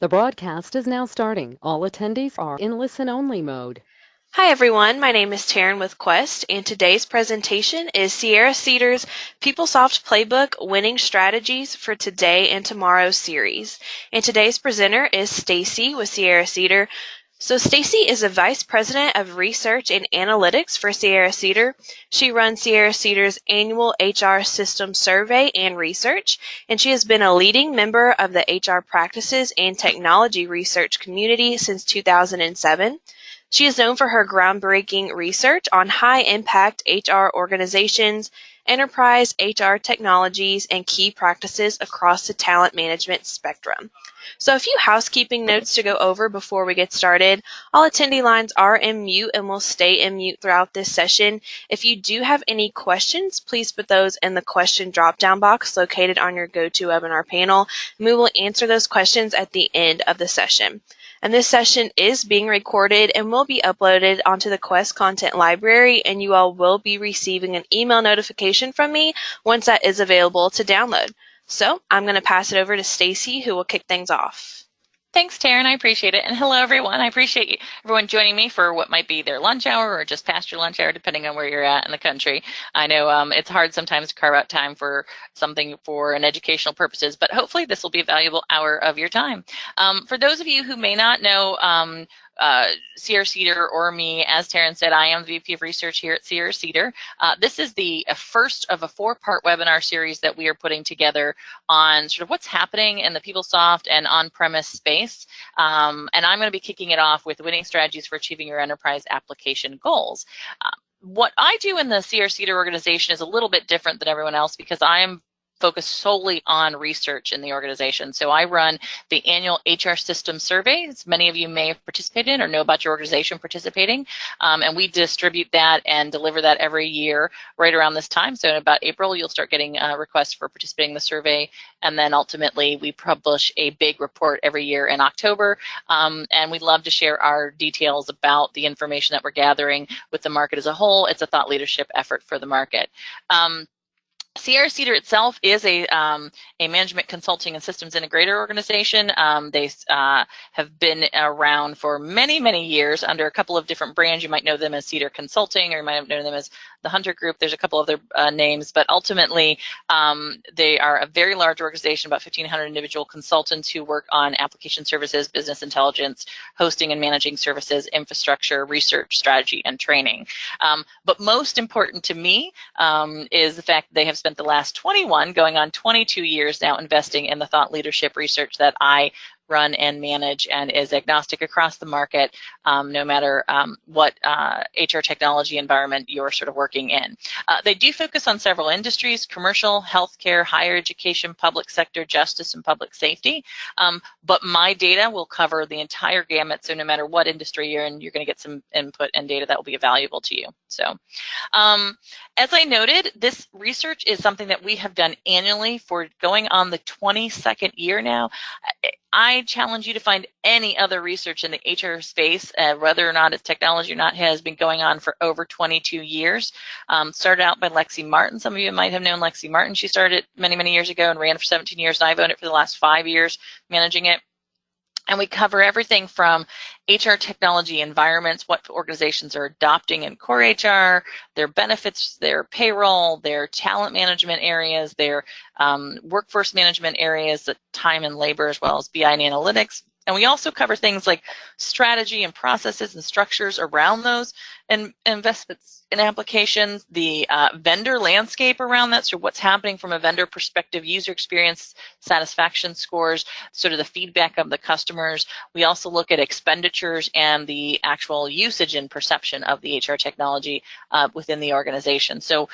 The broadcast is now starting. All attendees are in listen-only mode. Hi everyone, my name is Taryn with Quest, and today's presentation is Sierra-Cedar's PeopleSoft Playbook Winning Strategies for Today and Tomorrow series. And today's presenter is Stacey with Sierra-Cedar. So Stacey is a Vice President of Research and Analytics for Sierra-Cedar. She runs Sierra-Cedar's annual HR System Survey and Research, and she has been a leading member of the HR Practices and Technology Research community since 2007. She is known for her groundbreaking research on high-impact HR organizations, enterprise HR technologies, and key practices across the talent management spectrum. So a few housekeeping notes to go over before we get started. All attendee lines are in mute and will stay in mute throughout this session. If you do have any questions, please put those in the question drop-down box located on your GoToWebinar panel, and we will answer those questions at the end of the session. And this session is being recorded and will be uploaded onto the Quest Content Library, and you all will be receiving an email notification from me once that is available to download. So I'm going to pass it over to Stacey, who will kick things off. Thanks, Taryn. I appreciate it. And hello, everyone. I appreciate everyone joining me for what might be their lunch hour or just past your lunch hour, depending on where you're at in the country. I know it's hard sometimes to carve out time for something for an educational purposes, but hopefully this will be a valuable hour of your time. For those of you who may not know Sierra-Cedar or me, as Taryn said, I am the VP of Research here at Sierra-Cedar. This is the first of a four-part webinar series that we are putting together on sort of what's happening in the PeopleSoft and on-premise space. And I'm going to be kicking it off with winning strategies for achieving your enterprise application goals. What I do in the Sierra-Cedar organization is a little bit different than everyone else because I am focused solely on research in the organization. So I run the annual HR system survey, as many of you may have participated in or know about your organization participating. And we distribute that and deliver that every year right around this time. So in about April, you'll start getting requests for participating in the survey. And then ultimately, we publish a big report every year in October. And we'd love to share our details about the information that we're gathering with the market as a whole. It's a thought leadership effort for the market. Sierra-Cedar itself is a management consulting and systems integrator organization. They have been around for many, many years under a couple of different brands. You might know them as Cedar Consulting, or you might have known them as the Hunter Group. There's a couple other names, but ultimately they are a very large organization, about 1,500 individual consultants who work on application services, business intelligence, hosting and managing services, infrastructure, research, strategy, and training. But most important to me is the fact that they have spent the last 21, going on 22 years now investing in the thought leadership research that I run and manage, and is agnostic across the market, no matter what HR technology environment you're sort of working in. They do focus on several industries: commercial, healthcare, higher education, public sector, justice, and public safety. But my data will cover the entire gamut, so no matter what industry you're in, you're going to get some input and data that will be valuable to you. So as I noted, this research is something that we have done annually for going on the 22nd year now. I challenge you to find any other research in the HR space, whether or not it's technology or not, has been going on for over 22 years. Started out by Lexi Martin. Some of you might have known Lexi Martin. She started it many, many years ago and ran it for 17 years, and I've owned it for the last 5 years, managing it. And we cover everything from HR technology environments, what organizations are adopting in core HR, their benefits, their payroll, their talent management areas, their workforce management areas, the time and labor, as well as BI and analytics. And we also cover things like strategy and processes and structures around those and investments in applications, the vendor landscape around that, so what's happening from a vendor perspective, user experience, satisfaction scores, sort of the feedback of the customers. We also look at expenditures and the actual usage and perception of the HR technology within the organization. So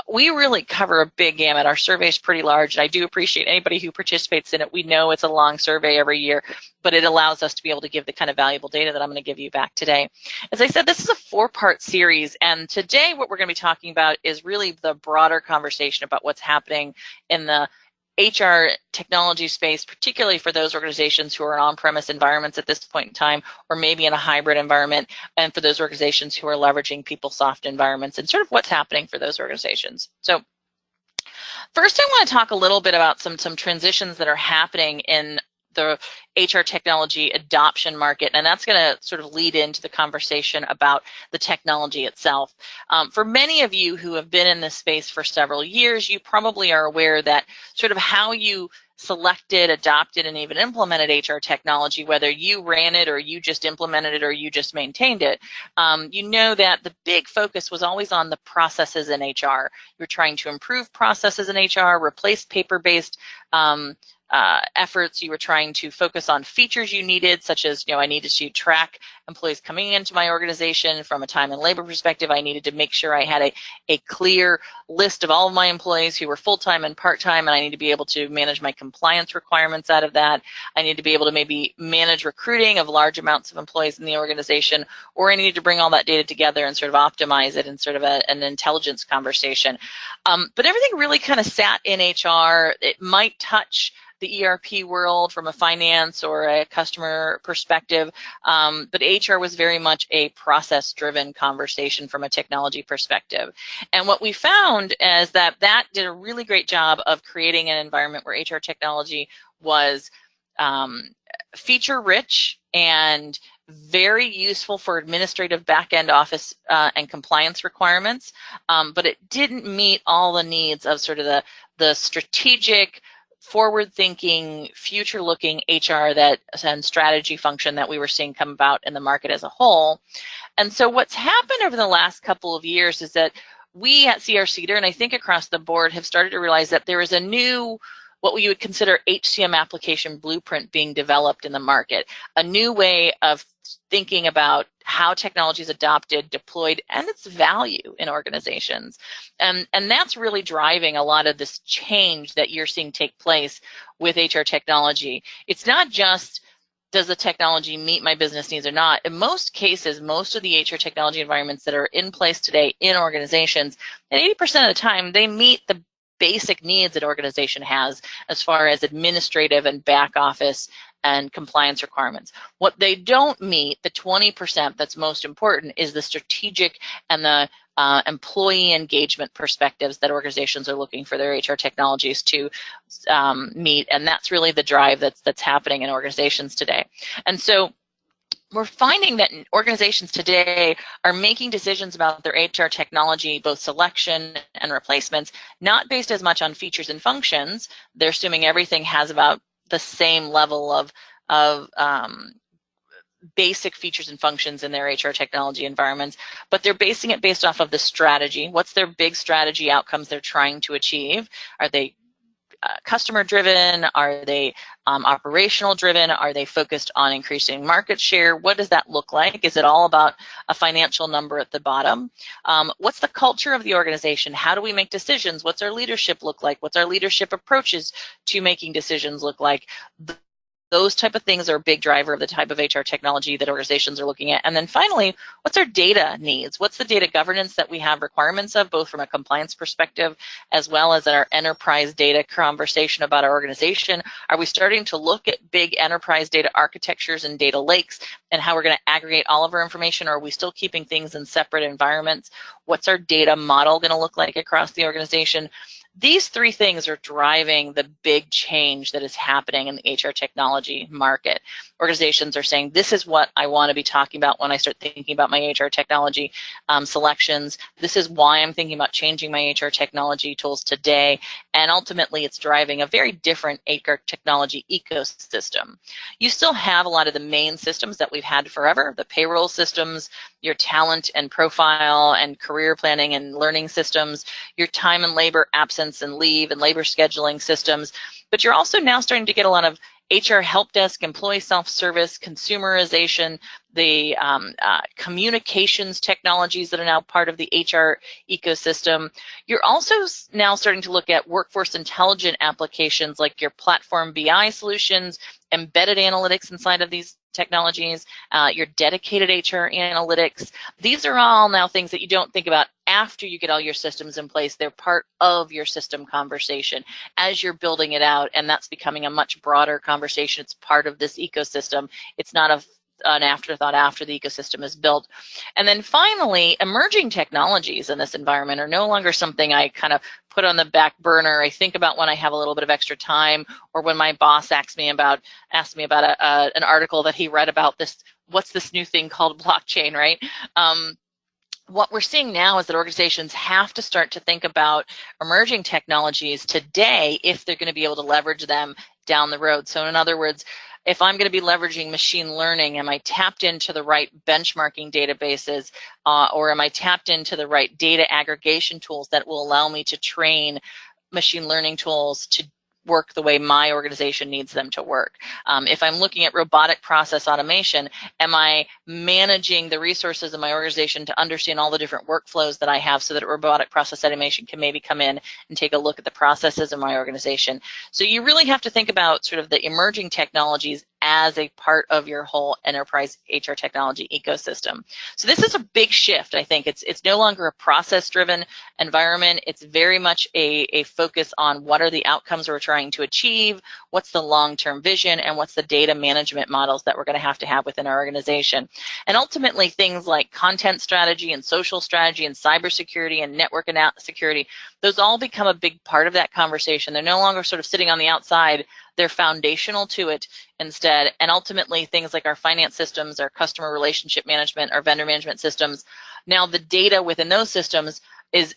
we really cover a big gamut. Our survey is pretty large, and I do appreciate anybody who participates in it. We know it's a long survey every year, but it allows us to be able to give the kind of valuable data that I'm going to give you back today. As I said, this is a four-part series, and today what we're going to be talking about is really the broader conversation about what's happening in the HR technology space, particularly for those organizations who are in on-premise environments at this point in time, or maybe in a hybrid environment, and for those organizations who are leveraging PeopleSoft environments, and sort of what's happening for those organizations. So first, I want to talk a little bit about some transitions that are happening in the HR technology adoption market, and that's going to sort of lead into the conversation about the technology itself. For many of you who have been in this space for several years, you probably are aware that sort of how you selected, adopted, and even implemented HR technology, whether you ran it or you just implemented it or you just maintained it, you know that the big focus was always on the processes in HR. You're trying to improve processes in HR, replace paper-based efforts. You were trying to focus on features you needed, such as, I needed to track employees coming into my organization from a time and labor perspective. I needed to make sure I had a clear list of all of my employees who were full-time and part-time, and I need to be able to manage my compliance requirements out of that. I need to be able to maybe manage recruiting of large amounts of employees in the organization, or I needed to bring all that data together and sort of optimize it in sort of an intelligence conversation. But everything really kind of sat in HR. It might touch the ERP world from a finance or a customer perspective, but HR was very much a process-driven conversation from a technology perspective. And what we found is that did a really great job of creating an environment where HR technology was feature-rich and very useful for administrative back-end office and compliance requirements, but it didn't meet all the needs of sort of the strategic, forward-thinking, future-looking HR and strategy function that we were seeing come about in the market as a whole. And so what's happened over the last couple of years is that we at Sierra-Cedar, and I think across the board, have started to realize that there is a new, what we would consider HCM application blueprint being developed in the market, a new way of thinking about how technology is adopted, deployed, and its value in organizations. And that's really driving a lot of this change that you're seeing take place with HR technology. It's not just, does the technology meet my business needs or not? In most cases, most of the HR technology environments that are in place today in organizations, and 80% of the time, they meet the basic needs that organization has as far as administrative and back office and compliance requirements. What they don't meet, the 20% that's most important, is the strategic and the employee engagement perspectives that organizations are looking for their HR technologies to meet, and that's really the drive that's happening in organizations today. And so we're finding that organizations today are making decisions about their HR technology, both selection and replacements, not based as much on features and functions. They're assuming everything has about the same level of basic features and functions in their HR technology environments, but they're basing it based off of the strategy. What's their big strategy outcomes they're trying to achieve? Are they customer driven? Are they operational driven? Are they focused on increasing market share? What does that look like? Is it all about a financial number at the bottom? What's the culture of the organization? How do we make decisions? What's our leadership look like? What's our leadership approaches to making decisions look like? Those type of things are a big driver of the type of HR technology that organizations are looking at. And then finally, what's our data needs? What's the data governance that we have requirements of, both from a compliance perspective as well as our enterprise data conversation about our organization? Are we starting to look at big enterprise data architectures and data lakes and how we're going to aggregate all of our information, or are we still keeping things in separate environments? What's our data model going to look like across the organization? These three things are driving the big change that is happening in the HR technology market. Organizations are saying, this is what I want to be talking about when I start thinking about my HR technology selections. This is why I'm thinking about changing my HR technology tools today. And ultimately, it's driving a very different HR technology ecosystem. You still have a lot of the main systems that we've had forever, the payroll systems, your talent and profile and career planning and learning systems, your time and labor absence and leave and labor scheduling systems. But you're also now starting to get a lot of HR help desk, employee self-service, consumerization, the communications technologies that are now part of the HR ecosystem. You're also now starting to look at workforce intelligent applications like your platform BI solutions, embedded analytics inside of these technologies, your dedicated HR analytics. These are all now things that you don't think about after you get all your systems in place. They're part of your system conversation as you're building it out, and that's becoming a much broader conversation. It's part of this ecosystem. It's not an afterthought after the ecosystem is built. And then finally, emerging technologies in this environment are no longer something I kind of put on the back burner. I think about when I have a little bit of extra time, or when my boss asked me about an article that he read about this, what's this new thing called blockchain, right? What we're seeing now is that organizations have to start to think about emerging technologies today if they're going to be able to leverage them down the road. So in other words, if I'm going to be leveraging machine learning, am I tapped into the right benchmarking databases, or am I tapped into the right data aggregation tools that will allow me to train machine learning tools to work the way my organization needs them to work? If I'm looking at robotic process automation, am I managing the resources in my organization to understand all the different workflows that I have so that robotic process automation can maybe come in and take a look at the processes in my organization? So you really have to think about sort of the emerging technologies as a part of your whole enterprise HR technology ecosystem. So this is a big shift. I think it's no longer a process-driven environment. It's very much a focus on what are the outcomes we're trying to achieve, what's the long-term vision, and what's the data management models that we're going to have within our organization. And ultimately, things like content strategy and social strategy and cybersecurity and network security, those all become a big part of that conversation. They're no longer sort of sitting on the outside. They're foundational to it instead. And ultimately, things like our finance systems, our customer relationship management, our vendor management systems, now the data within those systems is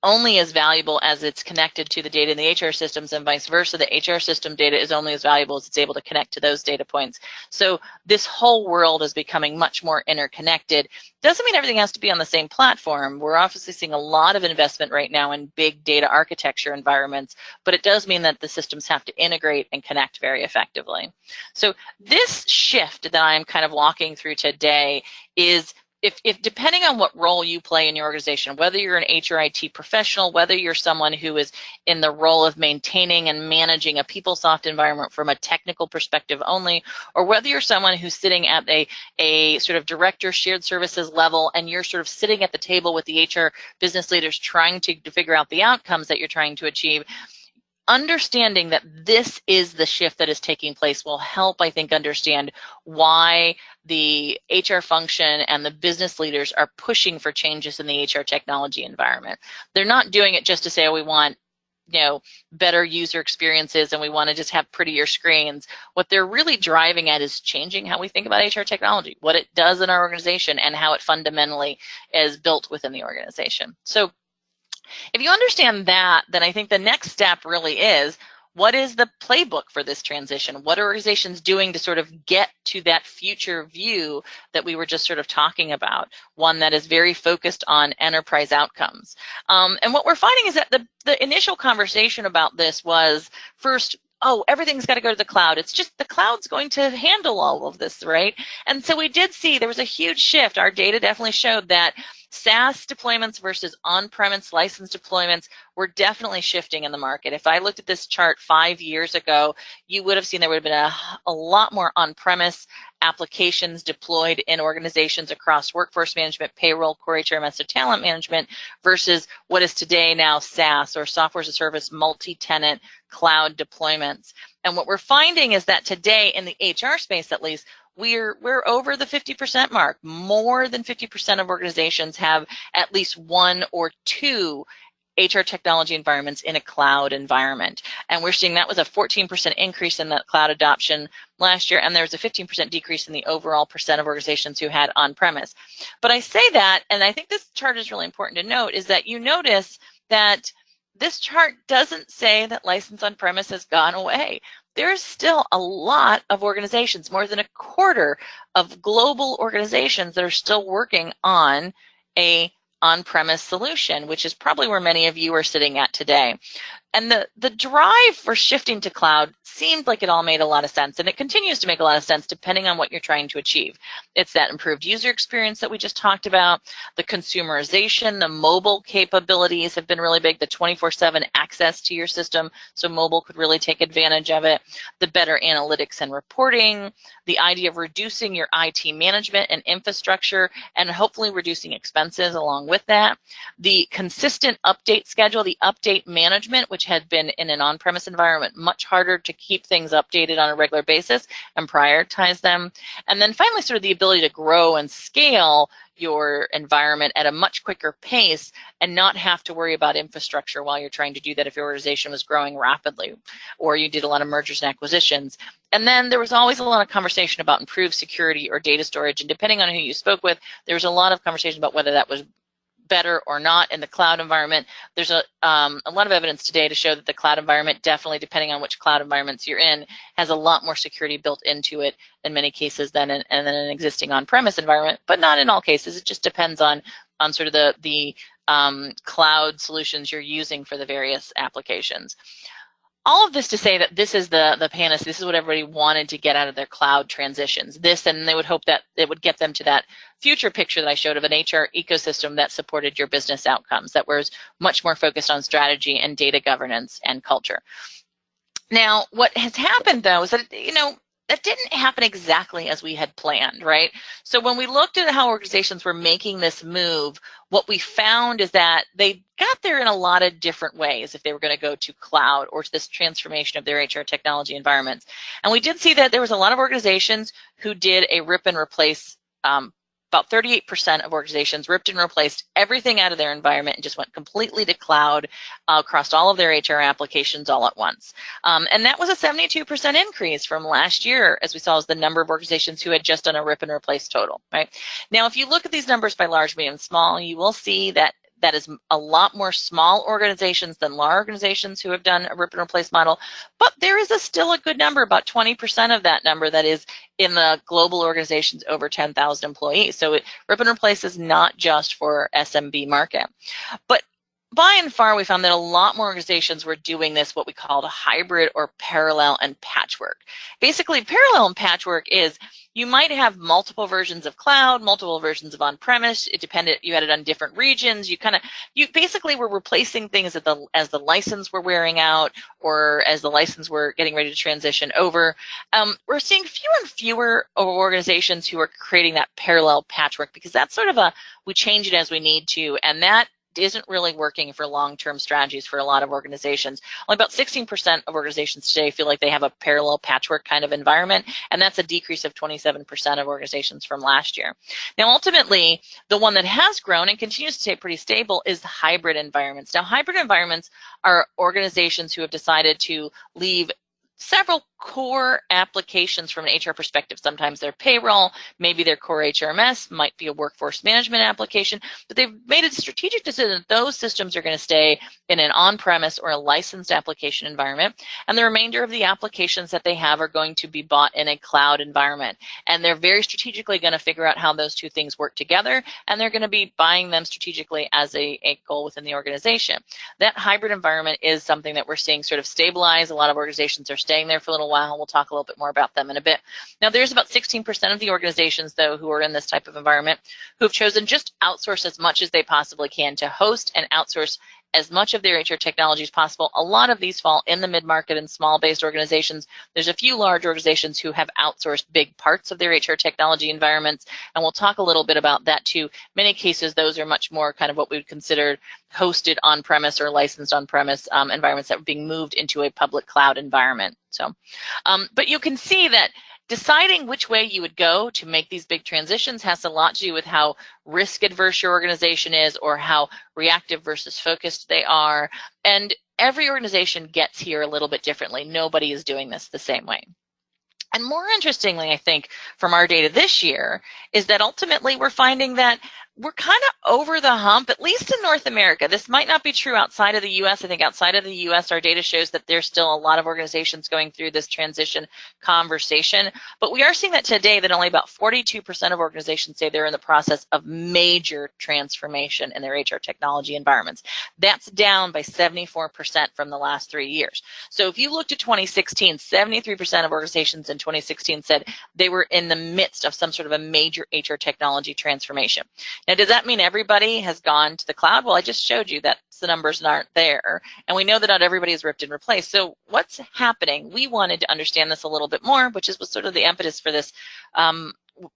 only as valuable as it's connected to the data in the HR systems, and vice versa. The HR system data is only as valuable as it's able to connect to those data points. So this whole world is becoming much more interconnected. Doesn't mean everything has to be on the same platform. We're obviously seeing a lot of investment right now in big data architecture environments, but it does mean that the systems have to integrate and connect very effectively. So this shift that I'm kind of walking through today is, if depending on what role you play in your organization, whether you're an HR IT professional, whether you're someone who is in the role of maintaining and managing a PeopleSoft environment from a technical perspective only, or whether you're someone who's sitting at a sort of director shared services level and you're sort of sitting at the table with the HR business leaders trying to figure out the outcomes that you're trying to achieve, understanding that this is the shift that is taking place will help, I think, understand why the HR function and the business leaders are pushing for changes in the HR technology environment. They're not doing it just to say, oh, we want, better user experiences and we want to just have prettier screens. What they're really driving at is changing how we think about HR technology, what it does in our organization, and how it fundamentally is built within the organization. So if you understand that, then I think the next step really is, what is the playbook for this transition? What are organizations doing to sort of get to that future view that we were just sort of talking about, one that is very focused on enterprise outcomes? And what we're finding is that the initial conversation about this was, first, oh, everything's got to go to the cloud. It's just the cloud's going to handle all of this, right? And so we did see there was a huge shift. Our data definitely showed that SaaS deployments versus on-premise license deployments were definitely shifting in the market. If I looked at this chart 5 years ago, you would have seen there would have been a lot more on-premise applications deployed in organizations across workforce management, payroll, core HR, master talent management, versus what is today now SaaS, or software as a service, multi-tenant cloud deployments. And what we're finding is that today in the HR space, at least, we're over the 50% mark. More than 50% of organizations have at least one or two HR technology environments in a cloud environment. And we're seeing that was a 14% increase in that cloud adoption last year, and there was a 15% decrease in the overall percent of organizations who had on-premise. But I say that, and I think this chart is really important to note, is that you notice that this chart doesn't say that license on-premise has gone away. There's still a lot of organizations, more than a quarter of global organizations, that are still working on a on-premise solution, which is probably where many of you are sitting at today. And the drive for shifting to cloud seemed like it all made a lot of sense, and it continues to make a lot of sense depending on what you're trying to achieve. It's that improved user experience that we just talked about, the consumerization, the mobile capabilities have been really big, the 24/7 access to your system, so mobile could really take advantage of it, the better analytics and reporting, the idea of reducing your IT management and infrastructure, and hopefully reducing expenses along with that, the consistent update schedule, the update management, which which had been in an on-premise environment, much harder to keep things updated on a regular basis and prioritize them. And then finally, sort of the ability to grow and scale your environment at a much quicker pace and not have to worry about infrastructure while you're trying to do that if your organization was growing rapidly or you did a lot of mergers and acquisitions. And then there was always a lot of conversation about improved security or data storage, and depending on who you spoke with, there was a lot of conversation about whether that was better or not in the cloud environment. There's a lot of evidence today to show that the cloud environment, definitely depending on which cloud environments you're in, has a lot more security built into it in many cases than an existing on-premise environment, but not in all cases. It just depends on sort of the cloud solutions you're using for the various applications. All of this to say that this is the panacea. This is what everybody wanted to get out of their cloud transitions. This, and they would hope that it would get them to that future picture that I showed of an HR ecosystem that supported your business outcomes, that was much more focused on strategy and data governance and culture. Now, what has happened, though, is that, that didn't happen exactly as we had planned, right? So when we looked at how organizations were making this move, what we found is that they got there in a lot of different ways if they were going to go to cloud or to this transformation of their HR technology environments. And we did see that there was a lot of organizations who did a rip and replace. About 38% of organizations ripped and replaced everything out of their environment and just went completely to cloud across all of their HR applications all at once. And that was a 72% increase from last year, as we saw, as the number of organizations who had just done a rip and replace total, right? Now, if you look at these numbers by large, medium, small, you will see that that is a lot more small organizations than large organizations who have done a rip and replace model. But there is still a good number, about 20% of that number, that is in the global organizations over 10,000 employees. So rip and replace is not just for SMB market. But by and far, we found that a lot more organizations were doing this, what we called a hybrid or parallel and patchwork. Basically, parallel and patchwork is you might have multiple versions of cloud, multiple versions of on-premise. It depended, you had it on different regions. You basically were replacing things as the license were wearing out or as the license were getting ready to transition over. We're seeing fewer and fewer organizations who are creating that parallel patchwork, because that's sort of we change it as we need to, and that isn't really working for long-term strategies for a lot of organizations. Only about 16% of organizations today feel like they have a parallel patchwork kind of environment, and that's a decrease of 27% of organizations from last year. Now, ultimately, the one that has grown and continues to stay pretty stable is the hybrid environments. Now, hybrid environments are organizations who have decided to leave several core applications from an HR perspective. Sometimes they're payroll, maybe their core HRMS, might be a workforce management application, but they've made a strategic decision that those systems are going to stay in an on-premise or a licensed application environment, and the remainder of the applications that they have are going to be bought in a cloud environment. And they're very strategically going to figure out how those two things work together, and they're going to be buying them strategically as a goal within the organization. That hybrid environment is something that we're seeing sort of stabilize. A lot of organizations are staying there for a little while. We'll talk a little bit more about them in a bit. Now, there's about 16% of the organizations, though, who are in this type of environment who have chosen just outsource as much as they possibly can to host and outsource as much of their HR technology as possible. A lot of these fall in the mid-market and small-based organizations. There's a few large organizations who have outsourced big parts of their HR technology environments, and we'll talk a little bit about that too. In many cases, those are much more kind of what we would consider hosted on-premise or licensed on-premise environments that were being moved into a public cloud environment. So, but you can see that deciding which way you would go to make these big transitions has a lot to do with how risk adverse your organization is or how reactive versus focused they are. And every organization gets here a little bit differently. Nobody is doing this the same way. And more interestingly, I think, from our data this year, is that ultimately we're finding that we're kind of over the hump, at least in North America. This might not be true outside of the U.S. I think outside of the U.S., our data shows that there's still a lot of organizations going through this transition conversation. But we are seeing that today that only about 42% of organizations say they're in the process of major transformation in their HR technology environments. That's down by 74% from the last 3 years. So if you looked at 2016, 73% of organizations in 2016 said they were in the midst of some sort of a major HR technology transformation. Now, does that mean everybody has gone to the cloud? Well, I just showed you that the numbers aren't there, and we know that not everybody is ripped and replaced. So what's happening? We wanted to understand this a little bit more, which was sort of the impetus for this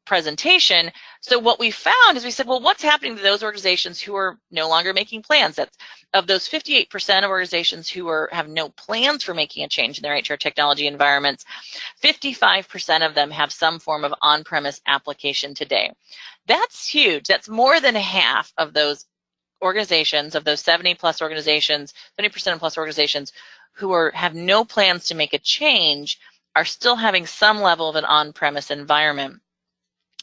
presentation. So what we found is we said, well, what's happening to those organizations who are no longer making plans? That's of those 58% of organizations who have no plans for making a change in their HR technology environments, 55% of them have some form of on-premise application today. That's huge. That's more than half of those organizations, of those 70 plus organizations, 70% plus organizations who have no plans to make a change are still having some level of an on-premise environment.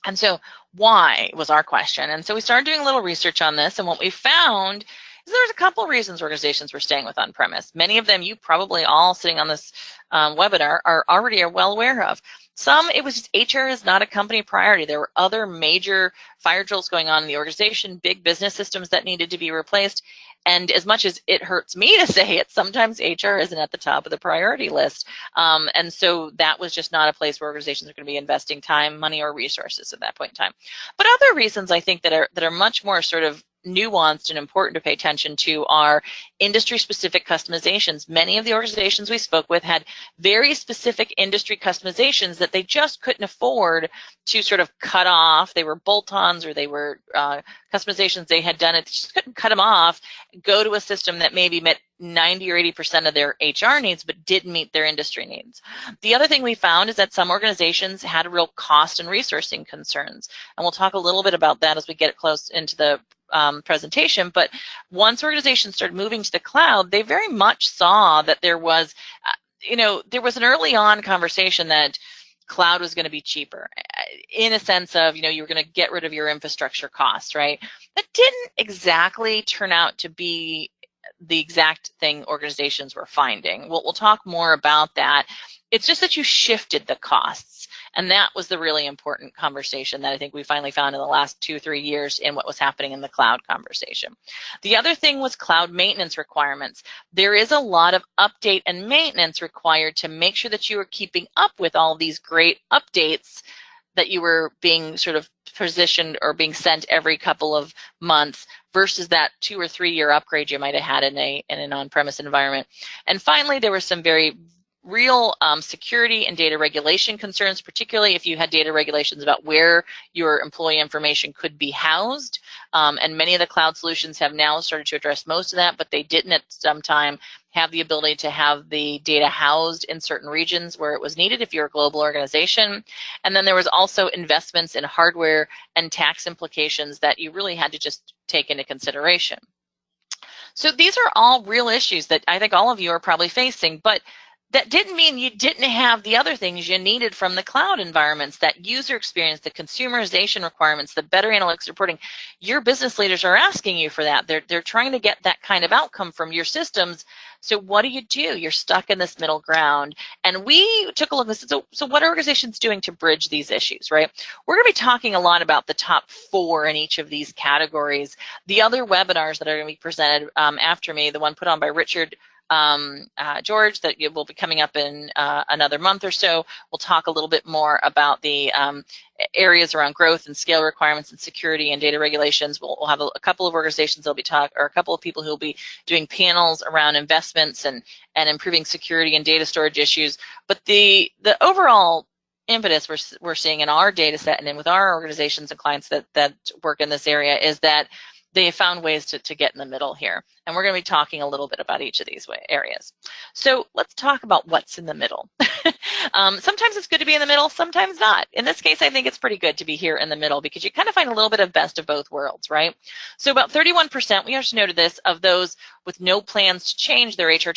And so why was our question. And so we started doing a little research on this, and what we found is there's a couple of reasons organizations were staying with on-premise. Many of them you probably all sitting on this webinar are already well aware of. Some, it was just HR is not a company priority. There were other major fire drills going on in the organization, big business systems that needed to be replaced. And as much as it hurts me to say it, sometimes HR isn't at the top of the priority list. And so that was just not a place where organizations are going to be investing time, money, or resources at that point in time. But other reasons I think that are much more sort of nuanced and important to pay attention to are industry-specific customizations. Many of the organizations we spoke with had very specific industry customizations that they just couldn't afford to sort of cut off. They were bolt-ons, or they were customizations they had done. It just couldn't cut them off, go to a system that maybe met 90 or 80% of their HR needs, but didn't meet their industry needs. The other thing we found is that some organizations had real cost and resourcing concerns. And we'll talk a little bit about that as we get close into the presentation. But once organizations started moving to the cloud, they very much saw that there was, there was an early on conversation that cloud was going to be cheaper, in a sense of, you were going to get rid of your infrastructure costs, right? That didn't exactly turn out to be the exact thing organizations were finding. We'll talk more about that. It's just that you shifted the costs. And that was the really important conversation that I think we finally found in the last 2-3 years in what was happening in the cloud conversation. The other thing was cloud maintenance requirements. There is a lot of update and maintenance required to make sure that you are keeping up with all these great updates that you were being sort of positioned or being sent every couple of months versus that 2 or 3 year upgrade you might have had in an on-premise environment. And finally, there were some very real security and data regulation concerns, particularly if you had data regulations about where your employee information could be housed. And many of the cloud solutions have now started to address most of that, but they didn't at some time have the ability to have the data housed in certain regions where it was needed if you're a global organization. And then there was also investments in hardware and tax implications that you really had to just take into consideration. So these are all real issues that I think all of you are probably facing, but that didn't mean you didn't have the other things you needed from the cloud environments, that user experience, the consumerization requirements, the better analytics reporting. Your business leaders are asking you for that. They're trying to get that kind of outcome from your systems. So what do? You're stuck in this middle ground. And we took a look at this. So what are organizations doing to bridge these issues, right? We're going to be talking a lot about the top 4 in each of these categories. The other webinars that are going to be presented after me, the one put on by Richard George, that will be coming up in another month or so. We'll talk a little bit more about the areas around growth and scale requirements and security and data regulations. We'll have a couple of organizations that'll be or a couple of people who will be doing panels around investments and improving security and data storage issues. But the overall impetus we're seeing in our data set and with our organizations and clients that work in this area is that they have found ways to get in the middle here. And we're going to be talking a little bit about each of these areas. So let's talk about what's in the middle. Sometimes it's good to be in the middle, sometimes not. In this case, I think it's pretty good to be here in the middle because you kind of find a little bit of best of both worlds, right? So about 31%, we actually noted this, of those with no plans to change their HR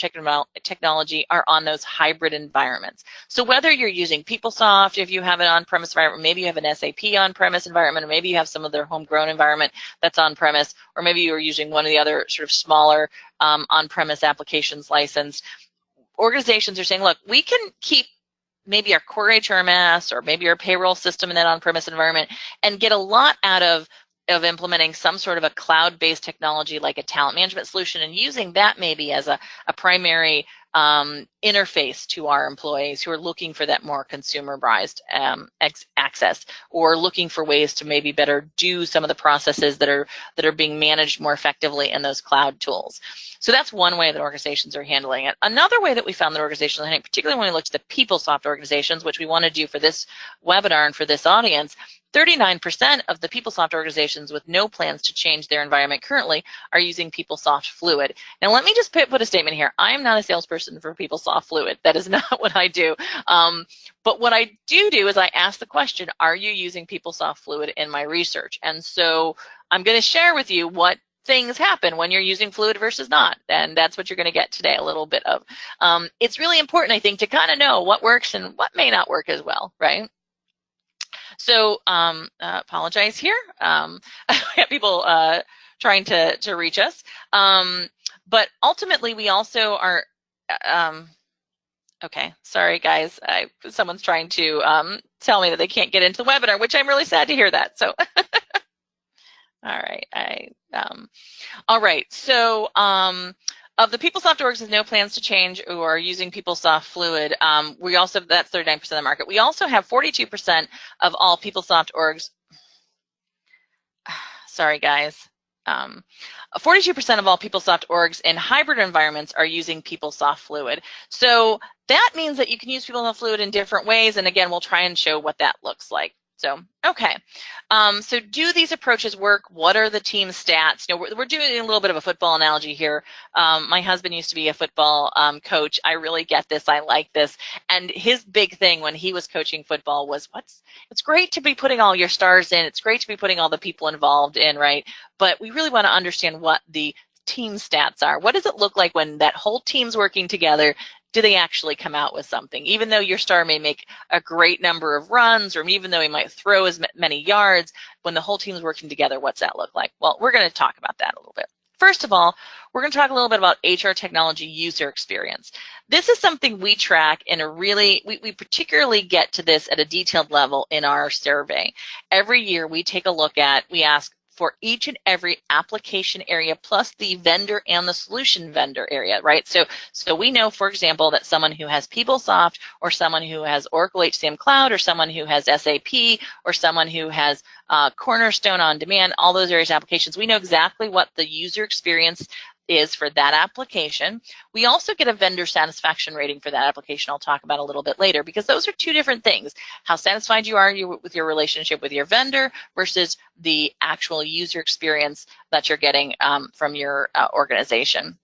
technology are on those hybrid environments. So whether you're using PeopleSoft, if you have an on-premise environment, maybe you have an SAP on-premise environment, or maybe you have some of their homegrown environment that's on-premise, or maybe you're using one of the other sort of smaller on-premise applications licensed, organizations are saying, look, we can keep maybe our core HRMS or maybe our payroll system in that on-premise environment and get a lot out of implementing some sort of a cloud-based technology like a talent management solution and using that maybe as a primary interface to our employees who are looking for that more consumerized access access, or looking for ways to maybe better do some of the processes that are being managed more effectively in those cloud tools. So that's one way that organizations are handling it. Another way that we found that organizations, I think particularly when we looked at the PeopleSoft organizations, which we want to do for this webinar and for this audience, 39% of the PeopleSoft organizations with no plans to change their environment currently are using PeopleSoft Fluid. Now, let me just put a statement here. I am not a salesperson for PeopleSoft Fluid. That is not what I do. But what I do is I ask the question, are you using PeopleSoft Fluid in my research? And so I'm going to share with you what things happen when you're using Fluid versus not. And that's what you're going to get today, a little bit of. It's really important, I think, to kind of know what works and what may not work as well, right? So apologize here. We have people trying to reach us. But ultimately, we also are, okay, sorry guys. Someone's trying to tell me that they can't get into the webinar, which I'm really sad to hear that. So, all right. All right, so of the PeopleSoft orgs with no plans to change who are using PeopleSoft Fluid, we also, that's 39% of the market. We also have 42% of all PeopleSoft orgs, sorry guys, 42% of all PeopleSoft orgs in hybrid environments are using PeopleSoft Fluid. So that means that you can use PeopleSoft Fluid in different ways, and again, we'll try and show what that looks like. So, okay. So do these approaches work? What are the team stats? You know, we're doing a little bit of a football analogy here. My husband used to be a football coach. I really get this. I like this. And his big thing when he was coaching football was, it's great to be putting all your stars in. It's great to be putting all the people involved in, right? But we really want to understand what the team stats are. What does it look like when that whole team's working together? Do they actually come out with something? Even though your star may make a great number of runs, or even though he might throw as many yards, when the whole team's working together, what's that look like? Well, we're going to talk about that a little bit. First of all, we're going to talk a little bit about HR technology user experience. This is something we track in a really, we particularly get to this at a detailed level in our survey. Every year we take a look at, we ask for each and every application area plus the vendor and the solution vendor area, right? So we know, for example, that someone who has PeopleSoft, or someone who has Oracle HCM Cloud, or someone who has SAP, or someone who has Cornerstone On Demand, all those various applications, we know exactly what the user experience is for that application. We also get a vendor satisfaction rating for that application I'll talk about a little bit later, because those are two different things. How satisfied you are with your relationship with your vendor versus the actual user experience that you're getting from your organization,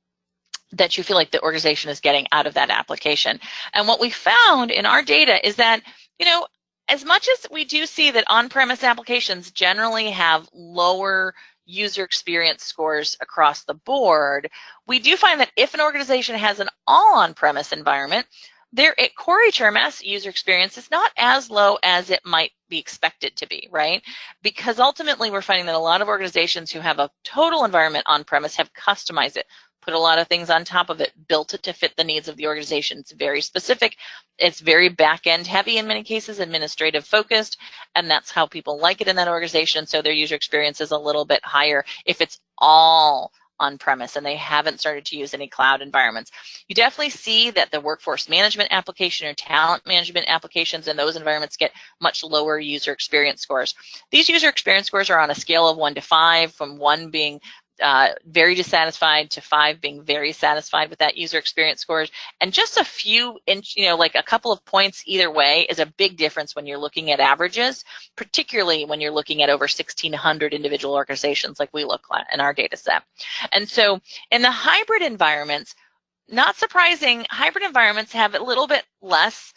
that you feel like the organization is getting out of that application. And what we found in our data is that, you know, as much as we do see that on-premise applications generally have lower user experience scores across the board, we do find that if an organization has an all on-premise environment, their core HRMS user experience is not as low as it might be expected to be, right? Because ultimately we're finding that a lot of organizations who have a total environment on-premise have customized it, put a lot of things on top of it, built it to fit the needs of the organization. It's very specific. It's very back-end heavy in many cases, administrative focused, and that's how people like it in that organization. So their user experience is a little bit higher if it's all on-premise and they haven't started to use any cloud environments. You definitely see that the workforce management application or talent management applications in those environments get much lower user experience scores. These user experience scores are on a scale of 1 to 5, from 1 being very dissatisfied to 5 being very satisfied with that user experience scores. And just a few, like a couple of points either way is a big difference when you're looking at averages, particularly when you're looking at over 1,600 individual organizations like we look at in our data set. And so in the hybrid environments, not surprising, hybrid environments have a little bit less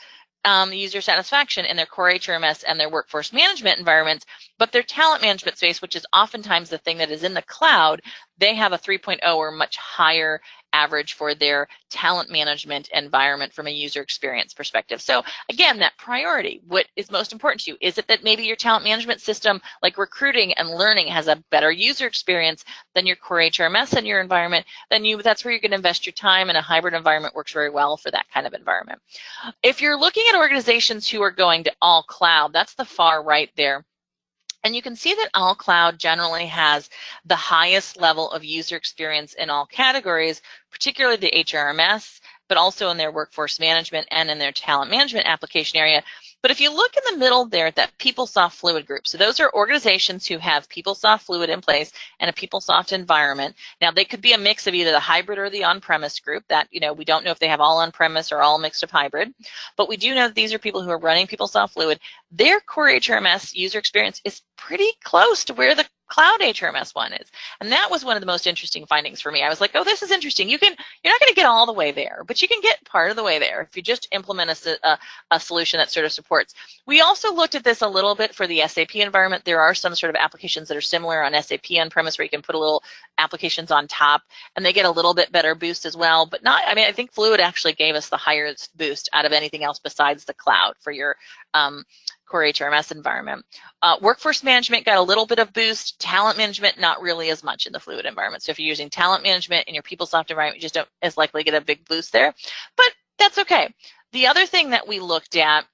user satisfaction in their core HRMS and their workforce management environments, but their talent management space, which is oftentimes the thing that is in the cloud, they have a 3.0 or much higher average for their talent management environment from a user experience perspective. So again, that priority, what is most important to you? Is it that maybe your talent management system, like recruiting and learning, has a better user experience than your core HRMS in your environment? Then that's where you're going to invest your time, and a hybrid environment works very well for that kind of environment. If you're looking at organizations who are going to all cloud, that's the far right there. And you can see that all cloud generally has the highest level of user experience in all categories, particularly the HRMS but also in their workforce management and in their talent management application area. But if you look in the middle there, that PeopleSoft Fluid group, so those are organizations who have PeopleSoft Fluid in place and a PeopleSoft environment. Now, they could be a mix of either the hybrid or the on-premise group. That, we don't know if they have all on-premise or all mixed of hybrid, but we do know that these are people who are running PeopleSoft Fluid. Their core HRMS user experience is pretty close to where the cloud HRMS one is. And that was one of the most interesting findings for me. I was like, oh, this is interesting. You're not going to get all the way there, but you can get part of the way there if you just implement a solution that sort of supports. We also looked at this a little bit for the SAP environment. There are some sort of applications that are similar on SAP on-premise where you can put a little applications on top and they get a little bit better boost as well, but not, I think Fluid actually gave us the highest boost out of anything else besides the cloud for your core HRMS environment. Workforce management got a little bit of boost. Talent management, not really as much in the Fluid environment. So if you're using talent management in your PeopleSoft environment, you just don't as likely get a big boost there, but that's okay. The other thing that we looked at,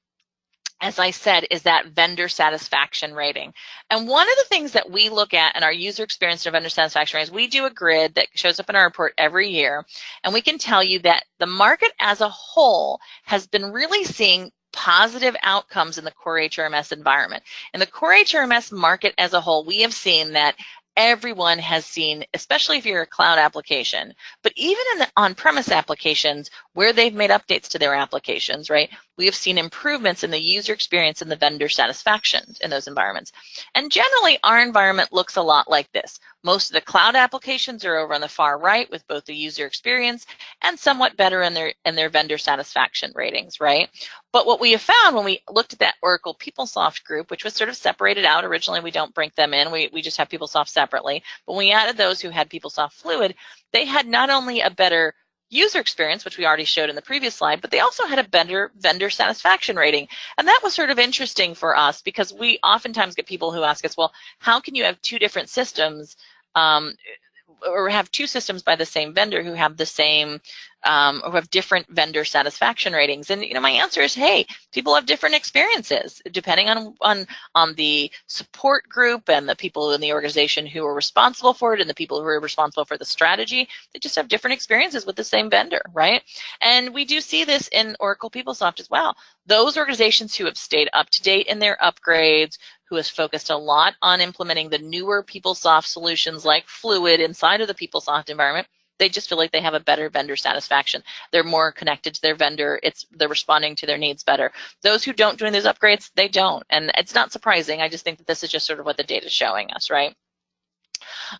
as I said, is that vendor satisfaction rating. And one of the things that we look at in our user experience of vendor satisfaction ratings, we do a grid that shows up in our report every year, and we can tell you that the market as a whole has been really seeing positive outcomes in the core HRMS environment. In the core HRMS market as a whole, we have seen that everyone has seen, especially if you're a cloud application, but even in the on-premise applications where they've made updates to their applications, right, we have seen improvements in the user experience and the vendor satisfaction in those environments. And generally, our environment looks a lot like this. Most of the cloud applications are over on the far right with both the user experience and somewhat better in their vendor satisfaction ratings, right? But what we have found when we looked at that Oracle PeopleSoft group, which was sort of separated out originally, we don't bring them in, we just have PeopleSoft separately. But when we added those who had PeopleSoft Fluid, they had not only a better user experience, which we already showed in the previous slide, but they also had a better vendor satisfaction rating. And that was sort of interesting for us because we oftentimes get people who ask us, well, how can you have two different systems or have two systems by the same vendor who have the same or have different vendor satisfaction ratings? And my answer is, hey, people have different experiences depending on the support group and the people in the organization who are responsible for it and the people who are responsible for the strategy. They just have different experiences with the same vendor, right? And we do see this in Oracle PeopleSoft as well. Those organizations who have stayed up to date in their upgrades, who has focused a lot on implementing the newer PeopleSoft solutions like Fluid inside of the PeopleSoft environment, they just feel like they have a better vendor satisfaction. They're more connected to their vendor. They're responding to their needs better. Those who don't do those upgrades, they don't. And it's not surprising. I just think that this is just sort of what the data is showing us, right?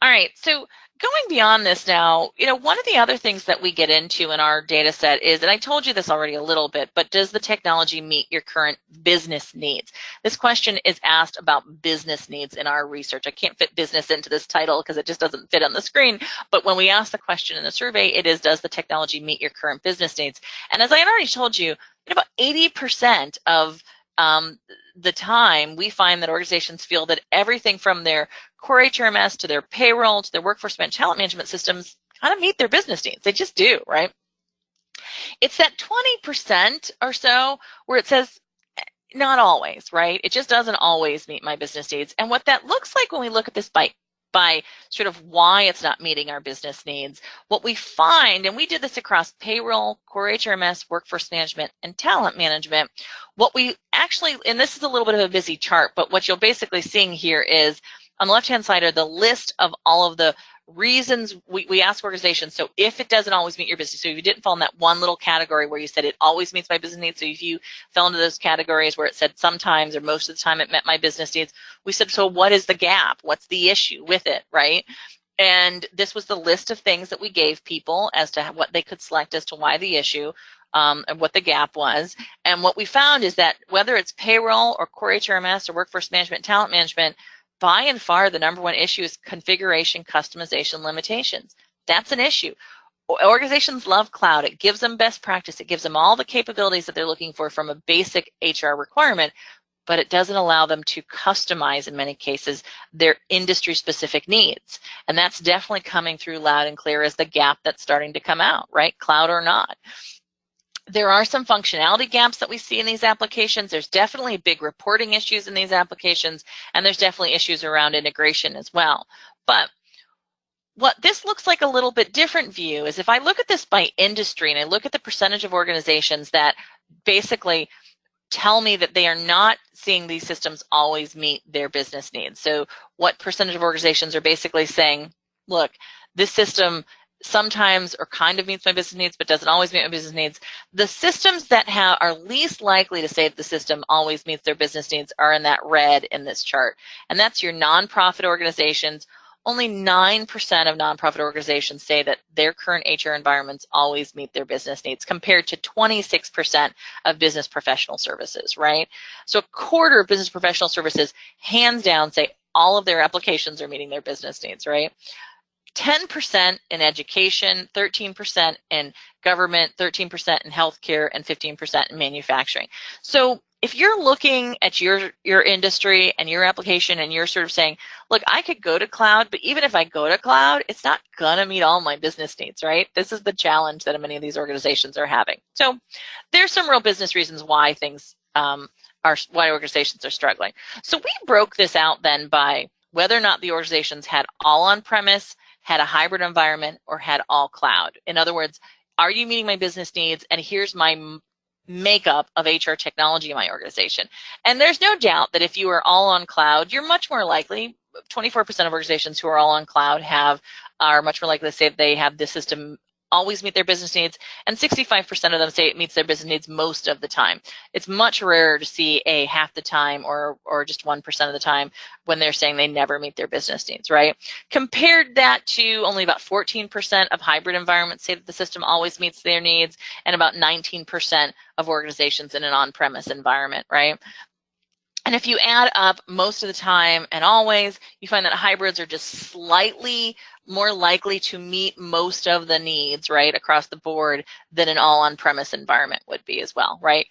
All right, so going beyond this now, one of the other things that we get into in our data set is, and I told you this already a little bit, but does the technology meet your current business needs? This question is asked about business needs in our research. I can't fit business into this title because it just doesn't fit on the screen, but when we ask the question in the survey, it is, does the technology meet your current business needs? And as I had already told you, about 80% of the time, we find that organizations feel that everything from their core HRMS to their payroll to their workforce talent management systems kind of meet their business needs. They just do, right? It's that 20% or so where it says, not always, right? It just doesn't always meet my business needs. And what that looks like when we look at this by sort of why it's not meeting our business needs, what we find, and we did this across payroll, core HRMS, workforce management, and talent management, what we actually, and this is a little bit of a busy chart, but what you're basically seeing here is on the left-hand side are the list of all of the reasons we ask organizations. So if it doesn't always meet your business, so if you didn't fall in that one little category where you said it always meets my business needs, so if you fell into those categories where it said sometimes or most of the time it met my business needs, we said, so what is the gap? What's the issue with it, right? And this was the list of things that we gave people as to what they could select as to why the issue and what the gap was. And what we found is that whether it's payroll or core HRMS or workforce management, talent management, by and far, the number one issue is configuration, customization, limitations. That's an issue. Organizations love cloud. It gives them best practice. It gives them all the capabilities that they're looking for from a basic HR requirement, but it doesn't allow them to customize, in many cases, their industry-specific needs. And that's definitely coming through loud and clear as the gap that's starting to come out, right? Cloud or not. There are some functionality gaps that we see in these applications. There's definitely big reporting issues in these applications, and there's definitely issues around integration as well. But what this looks like a little bit different view is if I look at this by industry and I look at the percentage of organizations that basically tell me that they are not seeing these systems always meet their business needs. So what percentage of organizations are basically saying, look, this system sometimes or kind of meets my business needs, but doesn't always meet my business needs. The systems that are least likely to say that the system always meets their business needs are in that red in this chart. And that's your nonprofit organizations. Only 9% of nonprofit organizations say that their current HR environments always meet their business needs, compared to 26% of business professional services, right? So a quarter of business professional services, hands down, say all of their applications are meeting their business needs, right? 10% in education, 13% in government, 13% in healthcare, and 15% in manufacturing. So if you're looking at your industry and your application and you're sort of saying, look, I could go to cloud, but even if I go to cloud, it's not gonna meet all my business needs, right? This is the challenge that many of these organizations are having. So there's some real business reasons why things why organizations are struggling. So we broke this out then by whether or not the organizations had all on-premise, had a hybrid environment, or had all cloud. In other words, are you meeting my business needs? And here's my makeup of HR technology in my organization. And there's no doubt that if you are all on cloud, you're much more likely, 24% of organizations who are all on cloud are much more likely to say that they have this system always meet their business needs, and 65% of them say it meets their business needs most of the time. It's much rarer to see a half the time or just 1% of the time when they're saying they never meet their business needs, right? Compared that to only about 14% of hybrid environments say that the system always meets their needs, and about 19% of organizations in an on-premise environment, right? And if you add up most of the time and always, you find that hybrids are just slightly more likely to meet most of the needs, right, across the board than an all on-premise environment would be as well, right?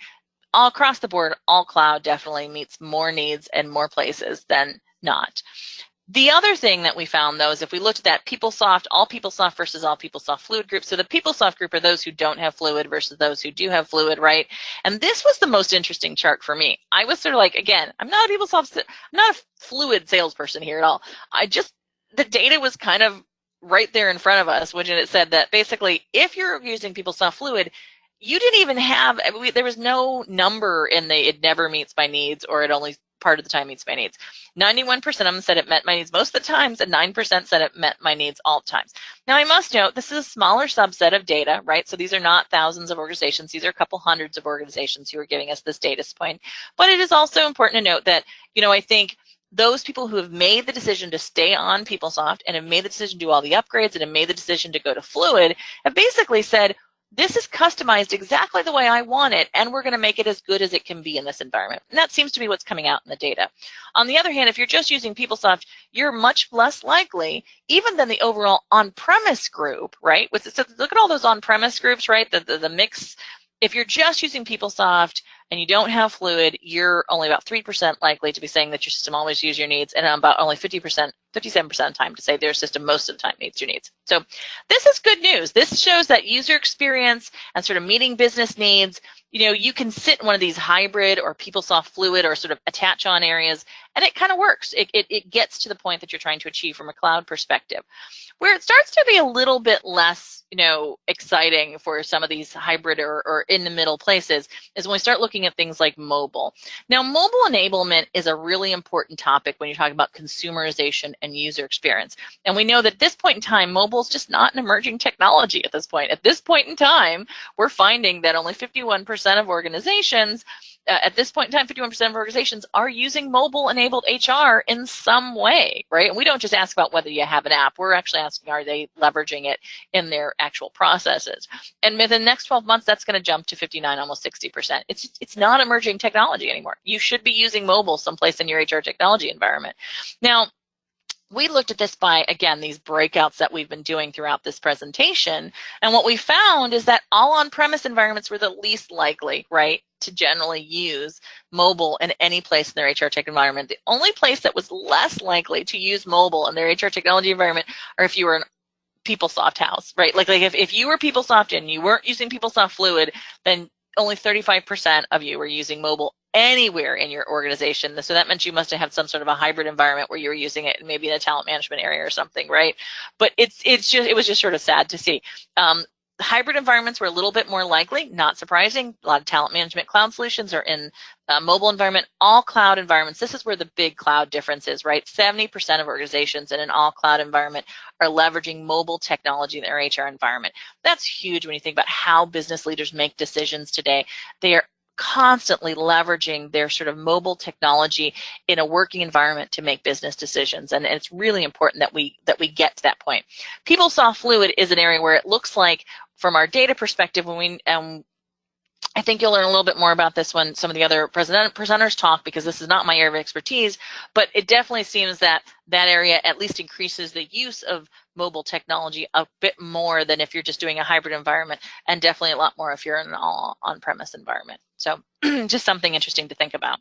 All across the board, all cloud definitely meets more needs and more places than not. The other thing that we found, though, is if we looked at that PeopleSoft, all PeopleSoft versus all PeopleSoft Fluid group. So the PeopleSoft group are those who don't have Fluid versus those who do have Fluid, right? And this was the most interesting chart for me. I was sort of like, again, I'm not a Fluid salesperson here at all. The data was kind of right there in front of us, which it said that basically if you're using PeopleSoft Fluid, you didn't even have, there was no number in it never meets my needs or it only part of the time meets my needs. 91% of them said it met my needs most of the times, and 9% said it met my needs all the times. Now, I must note, this is a smaller subset of data, right? So these are not thousands of organizations. These are a couple hundreds of organizations who are giving us this data point. But it is also important to note that, I think those people who have made the decision to stay on PeopleSoft and have made the decision to do all the upgrades and have made the decision to go to Fluid have basically said, this is customized exactly the way I want it, and we're going to make it as good as it can be in this environment. And that seems to be what's coming out in the data. On the other hand, if you're just using PeopleSoft, you're much less likely, even than the overall on-premise group, right? So look at all those on-premise groups, right? The mix. If you're just using PeopleSoft and you don't have Fluid, you're only about 3% likely to be saying that your system always meets your needs, and about only 57% of the time to say their system most of the time meets your needs. So this is good news. This shows that user experience and sort of meeting business needs, you can sit in one of these hybrid or PeopleSoft Fluid or sort of attach on areas, and it kind of works. It gets to the point that you're trying to achieve from a cloud perspective. Where it starts to be a little bit less, exciting for some of these hybrid or in the middle places is when we start looking at things like mobile. Now, mobile enablement is a really important topic when you're talking about consumerization and user experience. And we know that at this point in time, mobile is just not an emerging technology at this point. At this point in time, we're finding that only 51% of organizations, at this point in time, 51% of organizations are using mobile-enabled HR in some way, right? And we don't just ask about whether you have an app. We're actually asking, are they leveraging it in their actual processes? And within the next 12 months, that's going to jump to 59, almost 60%. It's not emerging technology anymore. You should be using mobile someplace in your HR technology environment. Now, we looked at this by, again, these breakouts that we've been doing throughout this presentation. And what we found is that all on-premise environments were the least likely, right, to generally use mobile in any place in their HR tech environment. The only place that was less likely to use mobile in their HR technology environment are if you were an PeopleSoft house, right? Like if you were PeopleSoft and you weren't using PeopleSoft Fluid, then only 35% of you were using mobile anywhere in your organization. So that meant you must have had some sort of a hybrid environment where you were using it maybe in a talent management area or something, right? But it was just sort of sad to see. Hybrid environments were a little bit more likely, not surprising. A lot of talent management cloud solutions are in mobile environment, all cloud environments. This is where the big cloud difference is, right? 70% of organizations in an all cloud environment are leveraging mobile technology in their HR environment. That's huge when you think about how business leaders make decisions today. They are constantly leveraging their sort of mobile technology in a working environment to make business decisions, and it's really important that we get to that point. PeopleSoft Fluid is an area where it looks like, from our data perspective, when I think you'll learn a little bit more about this when some of the other presenters talk, because this is not my area of expertise, but it definitely seems that that area at least increases the use of mobile technology a bit more than if you're just doing a hybrid environment, and definitely a lot more if you're in an all on-premise environment. So just something interesting to think about.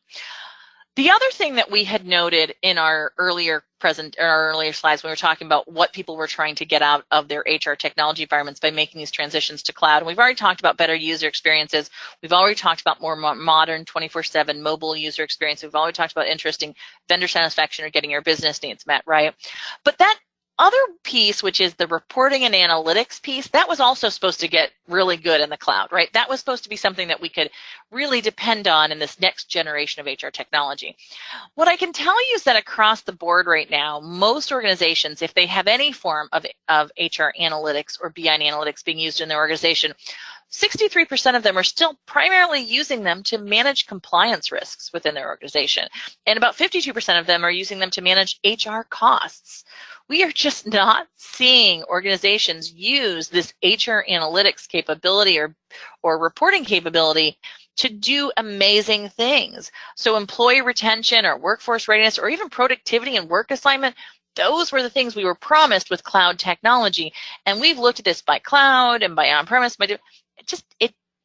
The other thing that we had noted in our earlier slides when we were talking about what people were trying to get out of their HR technology environments by making these transitions to cloud, and we've already talked about better user experiences. We've already talked about more modern 24/7 mobile user experience. We've already talked about interesting vendor satisfaction or getting your business needs met, right? But that other piece, which is the reporting and analytics piece, that was also supposed to get really good in the cloud, right? That was supposed to be something that we could really depend on in this next generation of HR technology. What I can tell you is that across the board right now, most organizations, if they have any form of HR analytics or BI analytics being used in their organization, 63% of them are still primarily using them to manage compliance risks within their organization. And about 52% of them are using them to manage HR costs. We are just not seeing organizations use this HR analytics capability or reporting capability to do amazing things. So employee retention or workforce readiness or even productivity and work assignment, those were the things we were promised with cloud technology. And we've looked at this by cloud and by on-premise.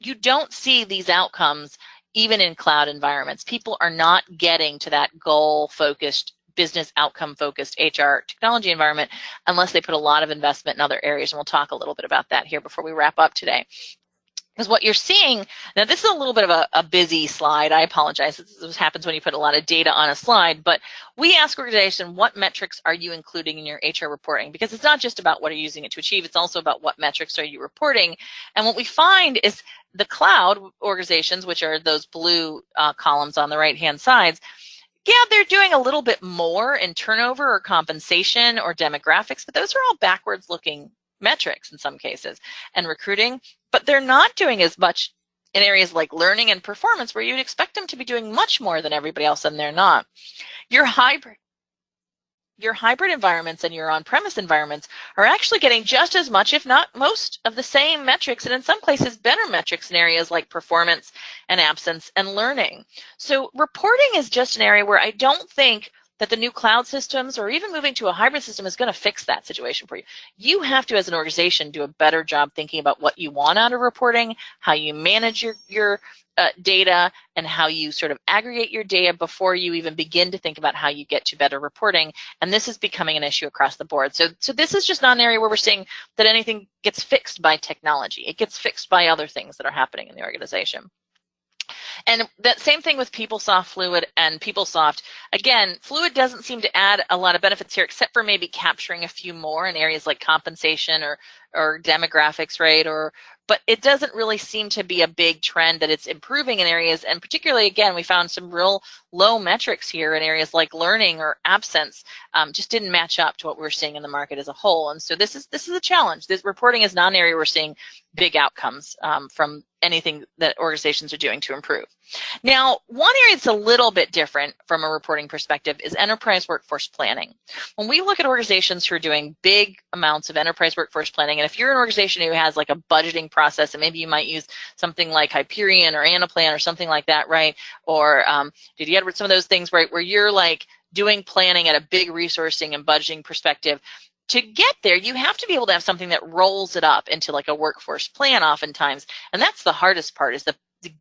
You don't see these outcomes even in cloud environments. People are not getting to that goal-focused, business outcome-focused HR technology environment unless they put a lot of investment in other areas. And we'll talk a little bit about that here before we wrap up today. Because what you're seeing, now this is a little bit of a busy slide. I apologize. This happens when you put a lot of data on a slide. But we ask organizations, what metrics are you including in your HR reporting? Because it's not just about what are you using it to achieve. It's also about what metrics are you reporting. And what we find is the cloud organizations, which are those blue columns on the right-hand sides, yeah, they're doing a little bit more in turnover or compensation or demographics, but those are all backwards looking metrics in some cases, and recruiting, but they're not doing as much in areas like learning and performance, where you'd expect them to be doing much more than everybody else, and they're not. Your hybrid environments and your on-premise environments are actually getting just as much, if not most, of the same metrics, and in some places better metrics in areas like performance and absence and learning. So reporting is just an area where I don't think that the new cloud systems or even moving to a hybrid system is going to fix that situation for you. You have to, as an organization, do a better job thinking about what you want out of reporting, how you manage your data, and how you sort of aggregate your data before you even begin to think about how you get to better reporting. And this is becoming an issue across the board. So this is just not an area where we're seeing that anything gets fixed by technology. It gets fixed by other things that are happening in the organization. And that same thing with PeopleSoft Fluid and PeopleSoft. Again, Fluid doesn't seem to add a lot of benefits here, except for maybe capturing a few more in areas like compensation or demographics, right? But it doesn't really seem to be a big trend that it's improving in areas. And particularly, again, we found some real low metrics here in areas like learning or absence. Just didn't match up to what we're seeing in the market as a whole. And so this is a challenge. This reporting is not an area we're seeing big outcomes from anything that organizations are doing to improve. Now, one area that's a little bit different from a reporting perspective is enterprise workforce planning. When we look at organizations who are doing big amounts of enterprise workforce planning, and if you're an organization who has like a budgeting process, and maybe you might use something like Hyperion or Anaplan or something like that, right? Or did you Edward, some of those things, right, where you're like doing planning at a big resourcing and budgeting perspective. To get there, you have to be able to have something that rolls it up into like a workforce plan oftentimes. And that's the hardest part, is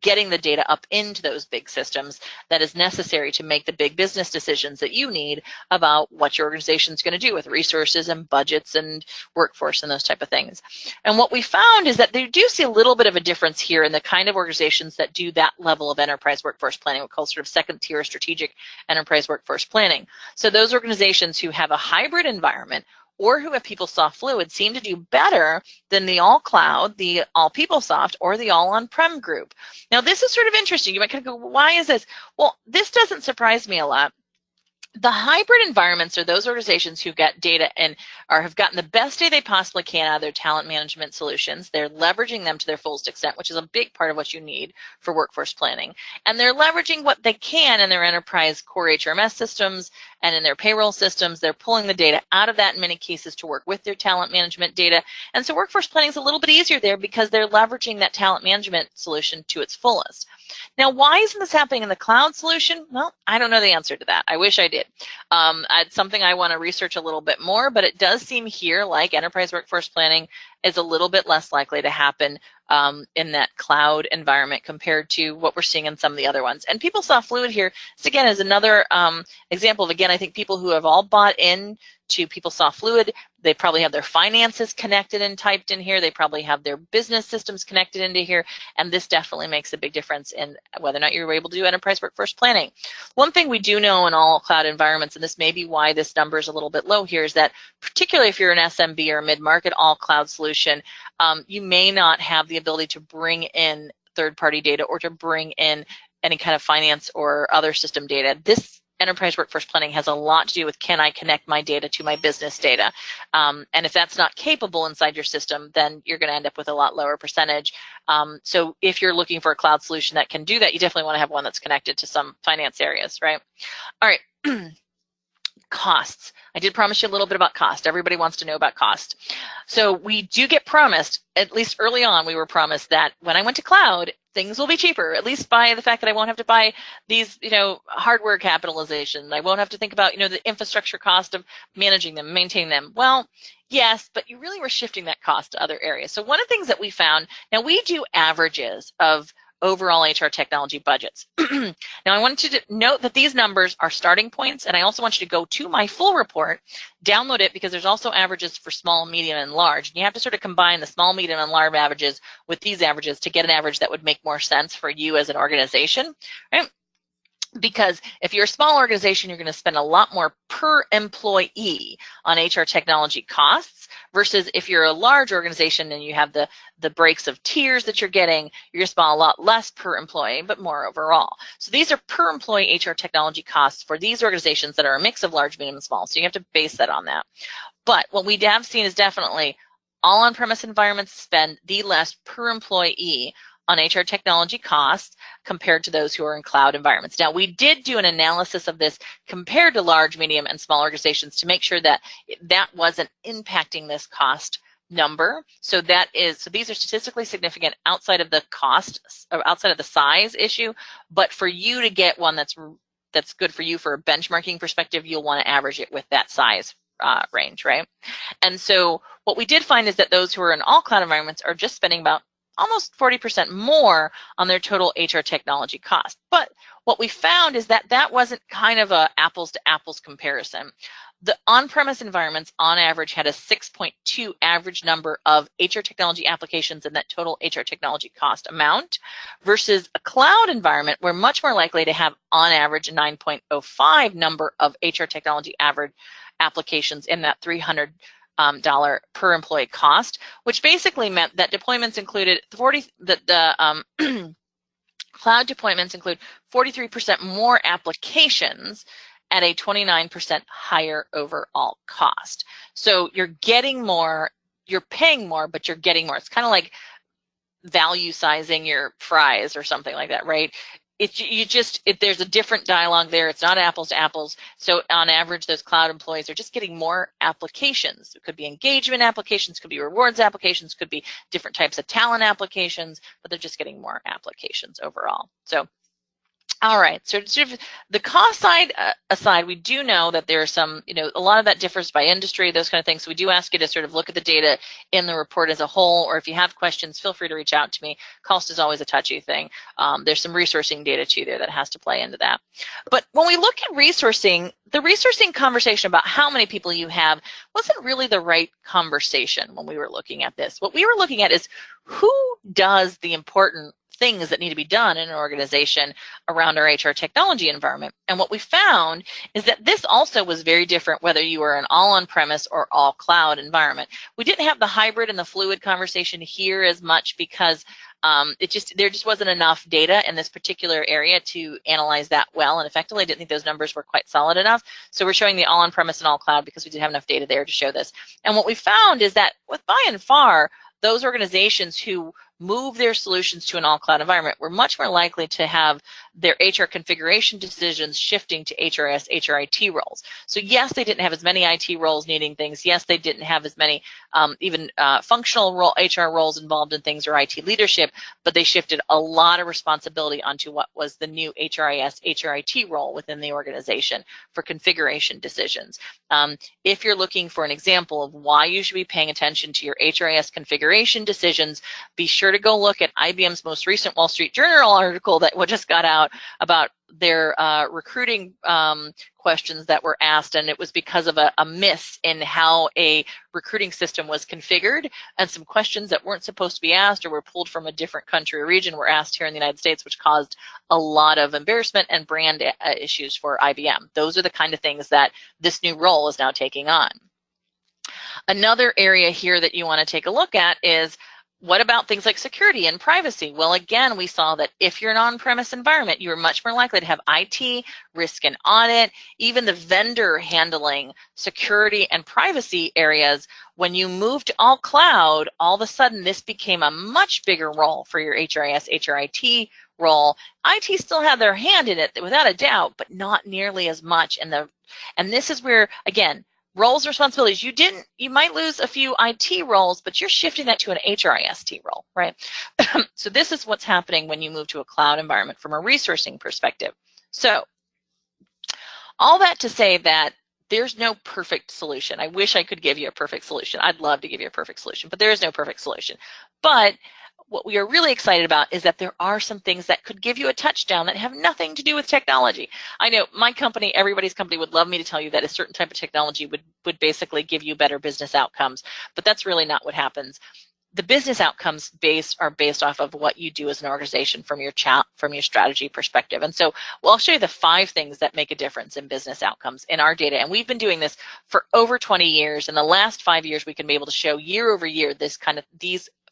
getting the data up into those big systems that is necessary to make the big business decisions that you need about what your organization is going to do with resources and budgets and workforce and those type of things. And what we found is that they do see a little bit of a difference here in the kind of organizations that do that level of enterprise workforce planning, what we call sort of second tier strategic enterprise workforce planning. So those organizations who have a hybrid environment or who have PeopleSoft Fluid seem to do better than the all cloud, the all PeopleSoft, or the all on-prem group. Now, this is sort of interesting. You might kind of go, why is this? Well, this doesn't surprise me a lot. The hybrid environments are those organizations who get data and have gotten the best data they possibly can out of their talent management solutions. They're leveraging them to their fullest extent, which is a big part of what you need for workforce planning. And they're leveraging what they can in their enterprise core HRMS systems and in their payroll systems. They're pulling the data out of that in many cases to work with their talent management data. And so workforce planning is a little bit easier there because they're leveraging that talent management solution to its fullest. Now, why isn't this happening in the cloud solution? Well, I don't know the answer to that. I wish I did. It's something I want to research a little bit more, but it does seem here like enterprise workforce planning is a little bit less likely to happen in that cloud environment compared to what we're seeing in some of the other ones. And PeopleSoft Fluid here, this again is another example of, again, I think people who have all bought in to PeopleSoft Fluid, they probably have their finances connected and typed in here. They probably have their business systems connected into here. And this definitely makes a big difference in whether or not you're able to do enterprise workforce planning. One thing we do know in all cloud environments, and this may be why this number is a little bit low here, is that particularly if you're an SMB or a mid-market all cloud solution, you may not have the ability to bring in third-party data or to bring in any kind of finance or other system data. This enterprise workforce planning has a lot to do with, can I connect my data to my business data? And if that's not capable inside your system, then you're going to end up with a lot lower percentage. So if you're looking for a cloud solution that can do that, you definitely want to have one that's connected to some finance areas, right? All right. Costs. I did promise you a little bit about cost. Everybody wants to know about cost. So we do get promised, at least early on, we were promised that when I went to cloud, things will be cheaper, at least by the fact that I won't have to buy these, hardware capitalization. I won't have to think about, the infrastructure cost of managing them, maintaining them. Well, yes, but you really were shifting that cost to other areas. So one of the things that we found, now we do averages of overall HR technology budgets. Now, I want you to note that these numbers are starting points, and I also want you to go to my full report, download it, because there's also averages for small, medium, and large. And you have to sort of combine the small, medium, and large averages with these averages to get an average that would make more sense for you as an organization, right? Because if you're a small organization, you're going to spend a lot more per employee on HR technology costs versus if you're a large organization and you have the breaks of tiers that you're getting, you're going to spend a lot less per employee, but more overall. So these are per employee HR technology costs for these organizations that are a mix of large, medium, and small. So you have to base that on that. But what we have seen is definitely all on-premise environments spend the less per employee on HR technology costs compared to those who are in cloud environments. Now, we did do an analysis of this compared to large, medium, and small organizations to make sure that that wasn't impacting this cost number. So these are statistically significant outside of the cost, or outside of the size issue, but for you to get one that's good for you for a benchmarking perspective, you'll want to average it with that size range, right? And so what we did find is that those who are in all cloud environments are just spending about almost 40% more on their total HR technology cost. But what we found is that that wasn't kind of a apples to apples comparison. The on-premise environments on average had a 6.2 average number of HR technology applications in that total HR technology cost amount versus a cloud environment we're much more likely to have on average a 9.05 number of HR technology average applications in that $300 per employee cost, which basically meant that deployments included cloud deployments include 43% more applications at a 29% higher overall cost. So you're getting more, you're paying more, but you're getting more. It's kind of like value sizing your fries or something like that, right? There's a different dialogue there. It's not apples to apples. So on average, those cloud employees are just getting more applications. It could be engagement applications, could be rewards applications, could be different types of talent applications, but they're just getting more applications overall. So All right, so sort of the cost side aside, we do know that there are some, a lot of that differs by industry, those kind of things. So we do ask you to sort of look at the data in the report as a whole, or if you have questions, feel free to reach out to me. Cost is always a touchy thing. There's some resourcing data too there that has to play into that. But when we look at resourcing, the resourcing conversation about how many people you have wasn't really the right conversation when we were looking at this. What we were looking at is who does the important things that need to be done in an organization around our HR technology environment. And what we found is that this also was very different whether you were an all on-premise or all cloud environment. We didn't have the hybrid and the fluid conversation here as much because there just wasn't enough data in this particular area to analyze that well and effectively. I didn't think those numbers were quite solid enough. So we're showing the all on-premise and all cloud because we didn't have enough data there to show this. And what we found is that with by and far, those organizations who move their solutions to an all-cloud environment were much more likely to have their HR configuration decisions shifting to HRS, HRIT roles. So yes, they didn't have as many IT roles needing things. Yes, they didn't have as many functional HR roles involved in things or IT leadership, but they shifted a lot of responsibility onto what was the new HRIS, HRIT role within the organization for configuration decisions. If you're looking for an example of why you should be paying attention to your HRIS configuration decisions, be sure to go look at IBM's most recent Wall Street Journal article that just got out about their recruiting questions that were asked, and it was because of a miss in how a recruiting system was configured, and some questions that weren't supposed to be asked or were pulled from a different country or region were asked here in the United States, which caused a lot of embarrassment and brand issues for IBM. Those are the kind of things that this new role is now taking on. Another area here that you want to take a look at is, what about things like security and privacy? Well, again, we saw that if you're an on-premise environment, you're much more likely to have IT, risk and audit, even the vendor handling security and privacy areas. When you move to all cloud, all of a sudden this became a much bigger role for your HRIS, HRIT role. IT still had their hand in it without a doubt, but not nearly as much. And this is where, again, roles and responsibilities, you might lose a few IT roles, but you're shifting that to an HRIST role, right? So this is what's happening when you move to a cloud environment from a resourcing perspective. So all that to say that there's no perfect solution. I wish I could give you a perfect solution. I'd love to give you a perfect solution, but there is no perfect solution. But what we are really excited about is that there are some things that could give you a touchdown that have nothing to do with technology. I know my company, everybody's company, would love me to tell you that a certain type of technology would basically give you better business outcomes, but that's really not what happens. The business outcomes are based off of what you do as an organization from your strategy perspective. And so I'll show you the 5 things that make a difference in business outcomes in our data. And we've been doing this for over 20 years. In the last 5 years, we can be able to show year over year these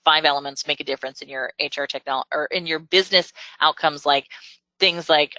5 elements make a difference in your HR technology or in your business outcomes, like things like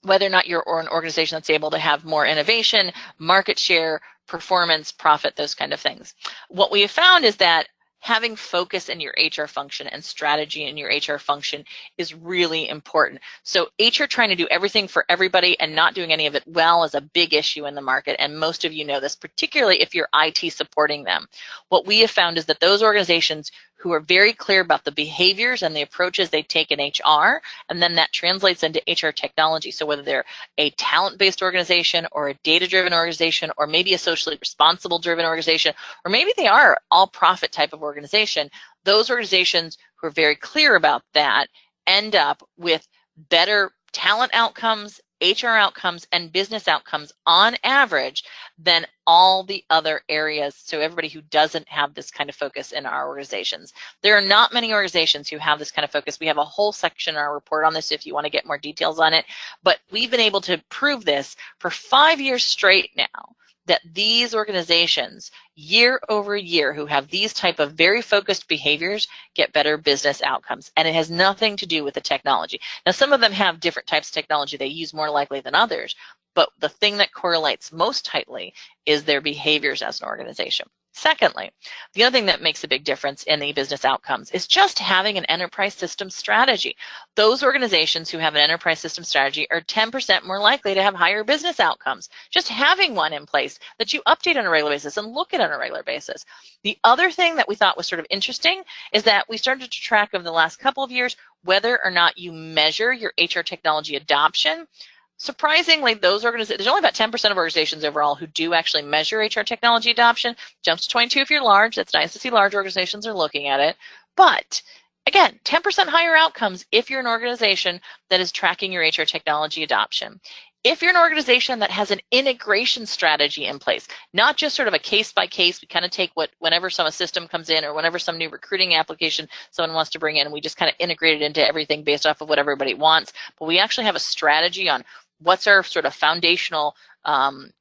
whether or not you're an organization that's able to have more innovation, market share, performance, profit, those kind of things. What we have found is that having focus in your HR function and strategy in your HR function is really important. So HR trying to do everything for everybody and not doing any of it well is a big issue in the market, and most of you know this, particularly if you're IT supporting them. What we have found is that those organizations who are very clear about the behaviors and the approaches they take in HR, and then that translates into HR technology. So whether they're a talent-based organization or a data-driven organization or maybe a socially responsible-driven organization, or maybe they are all-profit type of organization, those organizations who are very clear about that end up with better talent outcomes, HR outcomes, and business outcomes on average than all the other areas. So everybody who doesn't have this kind of focus in our organizations. There are not many organizations who have this kind of focus. We have a whole section in our report on this if you want to get more details on it. But we've been able to prove this for 5 years straight now, that these organizations year over year who have these type of very focused behaviors get better business outcomes. And it has nothing to do with the technology. Now, some of them have different types of technology they use more likely than others, but the thing that correlates most tightly is their behaviors as an organization. Secondly, the other thing that makes a big difference in the business outcomes is just having an enterprise system strategy. Those organizations who have an enterprise system strategy are 10% more likely to have higher business outcomes. Just having one in place that you update on a regular basis and look at on a regular basis. The other thing that we thought was sort of interesting is that we started to track over the last couple of years whether or not you measure your HR technology adoption. Surprisingly, those organizations, there's only about 10% of organizations overall who do actually measure HR technology adoption. Jumps to 22 if you're large. That's nice to see large organizations are looking at it. But again, 10% higher outcomes if you're an organization that is tracking your HR technology adoption. If you're an organization that has an integration strategy in place, not just sort of a case by case, we kind of take whenever some system comes in or whenever some new recruiting application someone wants to bring in, we just kind of integrate it into everything based off of what everybody wants. But we actually have a strategy on what's our sort of foundational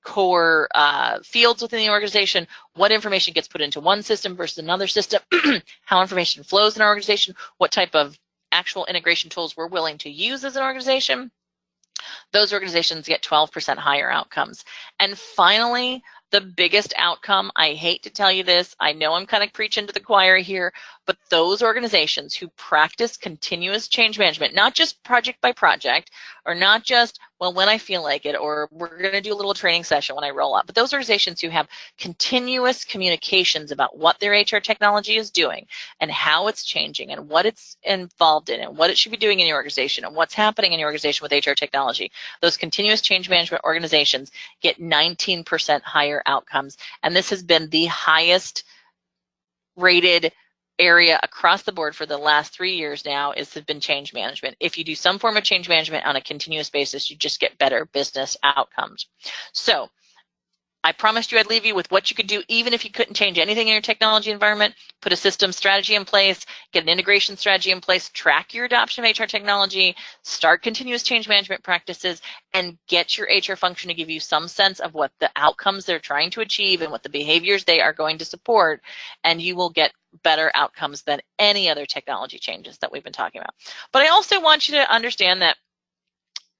core fields within the organization, what information gets put into one system versus another system, how information flows in our organization, what type of actual integration tools we're willing to use as an organization. Those organizations get 12% higher outcomes. And finally, the biggest outcome, I hate to tell you this, I know I'm kind of preaching to the choir here, but those organizations who practice continuous change management, not just project by project, or not just, well, when I feel like it, or we're going to do a little training session when I roll up, but those organizations who have continuous communications about what their HR technology is doing and how it's changing and what it's involved in and what it should be doing in your organization and what's happening in your organization with HR technology, those continuous change management organizations get 19% higher outcomes. And this has been the highest rated area across the board for the last 3 years now has been change management. If you do some form of change management on a continuous basis, you just get better business outcomes. So I promised you I'd leave you with what you could do even if you couldn't change anything in your technology environment. Put a system strategy in place, get an integration strategy in place, track your adoption of HR technology, start continuous change management practices, and get your HR function to give you some sense of what the outcomes they're trying to achieve and what the behaviors they are going to support, and you will get better outcomes than any other technology changes that we've been talking about. But I also want you to understand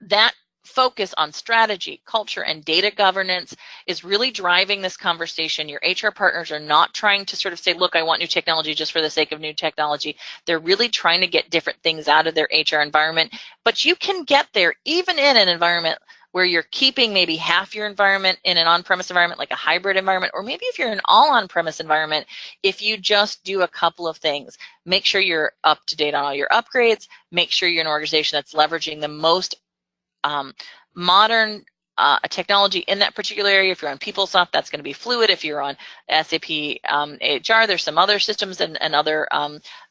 that focus on strategy, culture, and data governance is really driving this conversation. Your HR partners are not trying to sort of say, look, I want new technology just for the sake of new technology. They're really trying to get different things out of their HR environment. But you can get there even in an environment where you're keeping maybe half your environment in an on-premise environment, like a hybrid environment, or maybe if you're an all on-premise environment, if you just do a couple of things. Make sure you're up to date on all your upgrades. Make sure you're an organization that's leveraging the most modern technology in that particular area. If you're on PeopleSoft, that's going to be Fluid. If you're on SAP HR, there's some other systems and other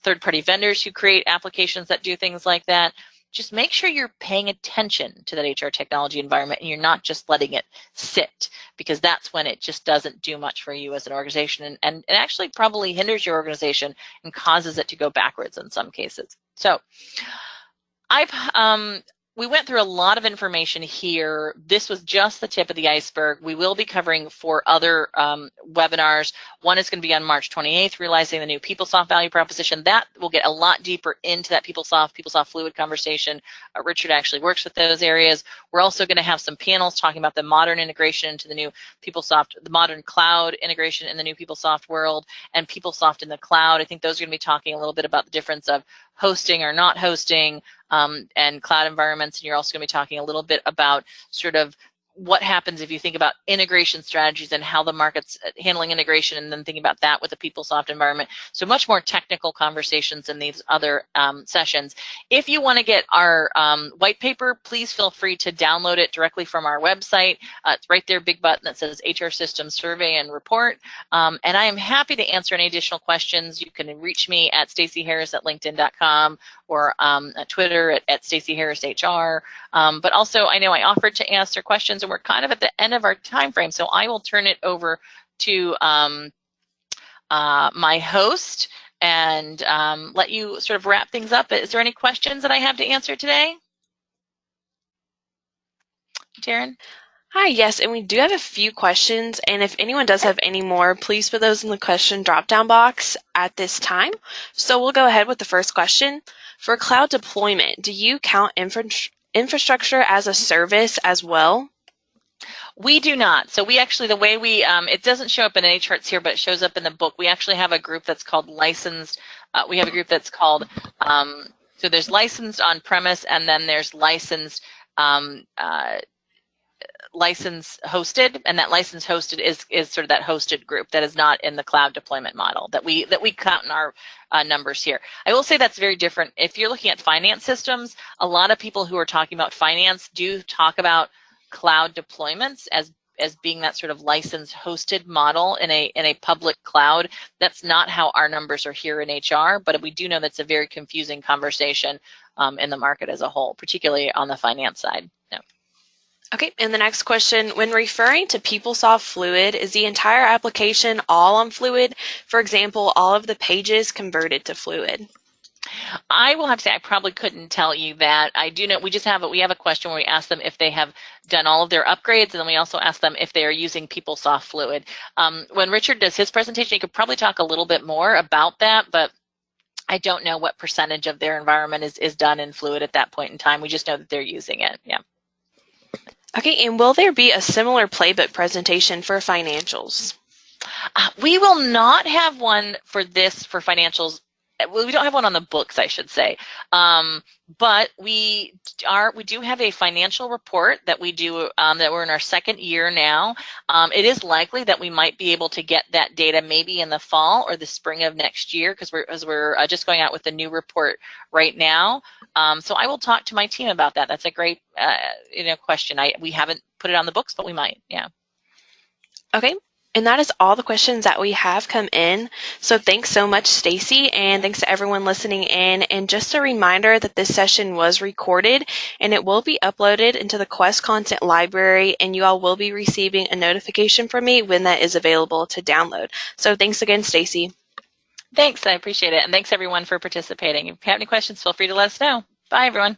third-party vendors who create applications that do things like that. Just make sure you're paying attention to that HR technology environment and you're not just letting it sit, because that's when it just doesn't do much for you as an organization, and it actually probably hinders your organization and causes it to go backwards in some cases. So we went through a lot of information here. This was just the tip of the iceberg. We will be covering 4 other webinars. One is going to be on March 28th, realizing the new PeopleSoft value proposition. That will get a lot deeper into that PeopleSoft Fluid conversation. Richard actually works with those areas. We're also going to have some panels talking about the modern integration into the new PeopleSoft, the modern cloud integration in the new PeopleSoft world, and PeopleSoft in the cloud. I think those are going to be talking a little bit about the difference of hosting or not hosting and cloud environments. And you're also going to be talking a little bit about sort of what happens if you think about integration strategies and how the market's handling integration, and then thinking about that with the PeopleSoft environment. So much more technical conversations in these other sessions. If you want to get our white paper, please feel free to download it directly from our website. It's right there, big button that says HR Systems Survey and Report. And I am happy to answer any additional questions. You can reach me at staceyharris@linkedin.com or at Twitter at Stacey Harris HR. But also, I know I offered to answer questions, and we're kind of at the end of our time frame, so I will turn it over to my host and let you sort of wrap things up. Is there any questions that I have to answer today? Taryn? Hi, yes, and we do have a few questions, and if anyone does have any more, please put those in the question drop-down box at this time. So we'll go ahead with the first question. For cloud deployment, do you count infrastructure as a service as well? We do not. So we actually, the way we, it doesn't show up in any charts here, but it shows up in the book. We actually have a group that's called licensed. We have a group that's called, so there's licensed on premise, and then there's licensed, license hosted, and that license hosted is sort of that hosted group that is not in the cloud deployment model that we count in our numbers here. I will say that's very different. If you're looking at finance systems, a lot of people who are talking about finance do talk about cloud deployments as being that sort of license hosted model in a public cloud. That's not how our numbers are here in HR, but we do know that's a very confusing conversation in the market as a whole, particularly on the finance side. Yeah. Okay, and the next question, when referring to PeopleSoft Fluid, is the entire application all on Fluid? For example, all of the pages converted to Fluid? I will have to say I probably couldn't tell you that. I do know we have a question where we ask them if they have done all of their upgrades, and then we also ask them if they are using PeopleSoft Fluid. When Richard does his presentation, he could probably talk a little bit more about that, but I don't know what percentage of their environment is done in Fluid at that point in time. We just know that they're using it. Yeah. Okay, and will there be a similar playbook presentation for financials? We will not have one for financials. Well, we don't have one on the books, I should say. But we do have a financial report that we do, that we're in our second year now. It is likely that we might be able to get that data maybe in the fall or the spring of next year, because we're just going out with a new report right now. So I will talk to my team about that. That's a great question. We haven't put it on the books, but we might. Yeah. Okay. And that is all the questions that we have come in. So thanks so much, Stacey, and thanks to everyone listening in. And just a reminder that this session was recorded and it will be uploaded into the Quest content library, and you all will be receiving a notification from me when that is available to download. So thanks again, Stacey. Thanks, I appreciate it. And thanks everyone for participating. If you have any questions, feel free to let us know. Bye, everyone.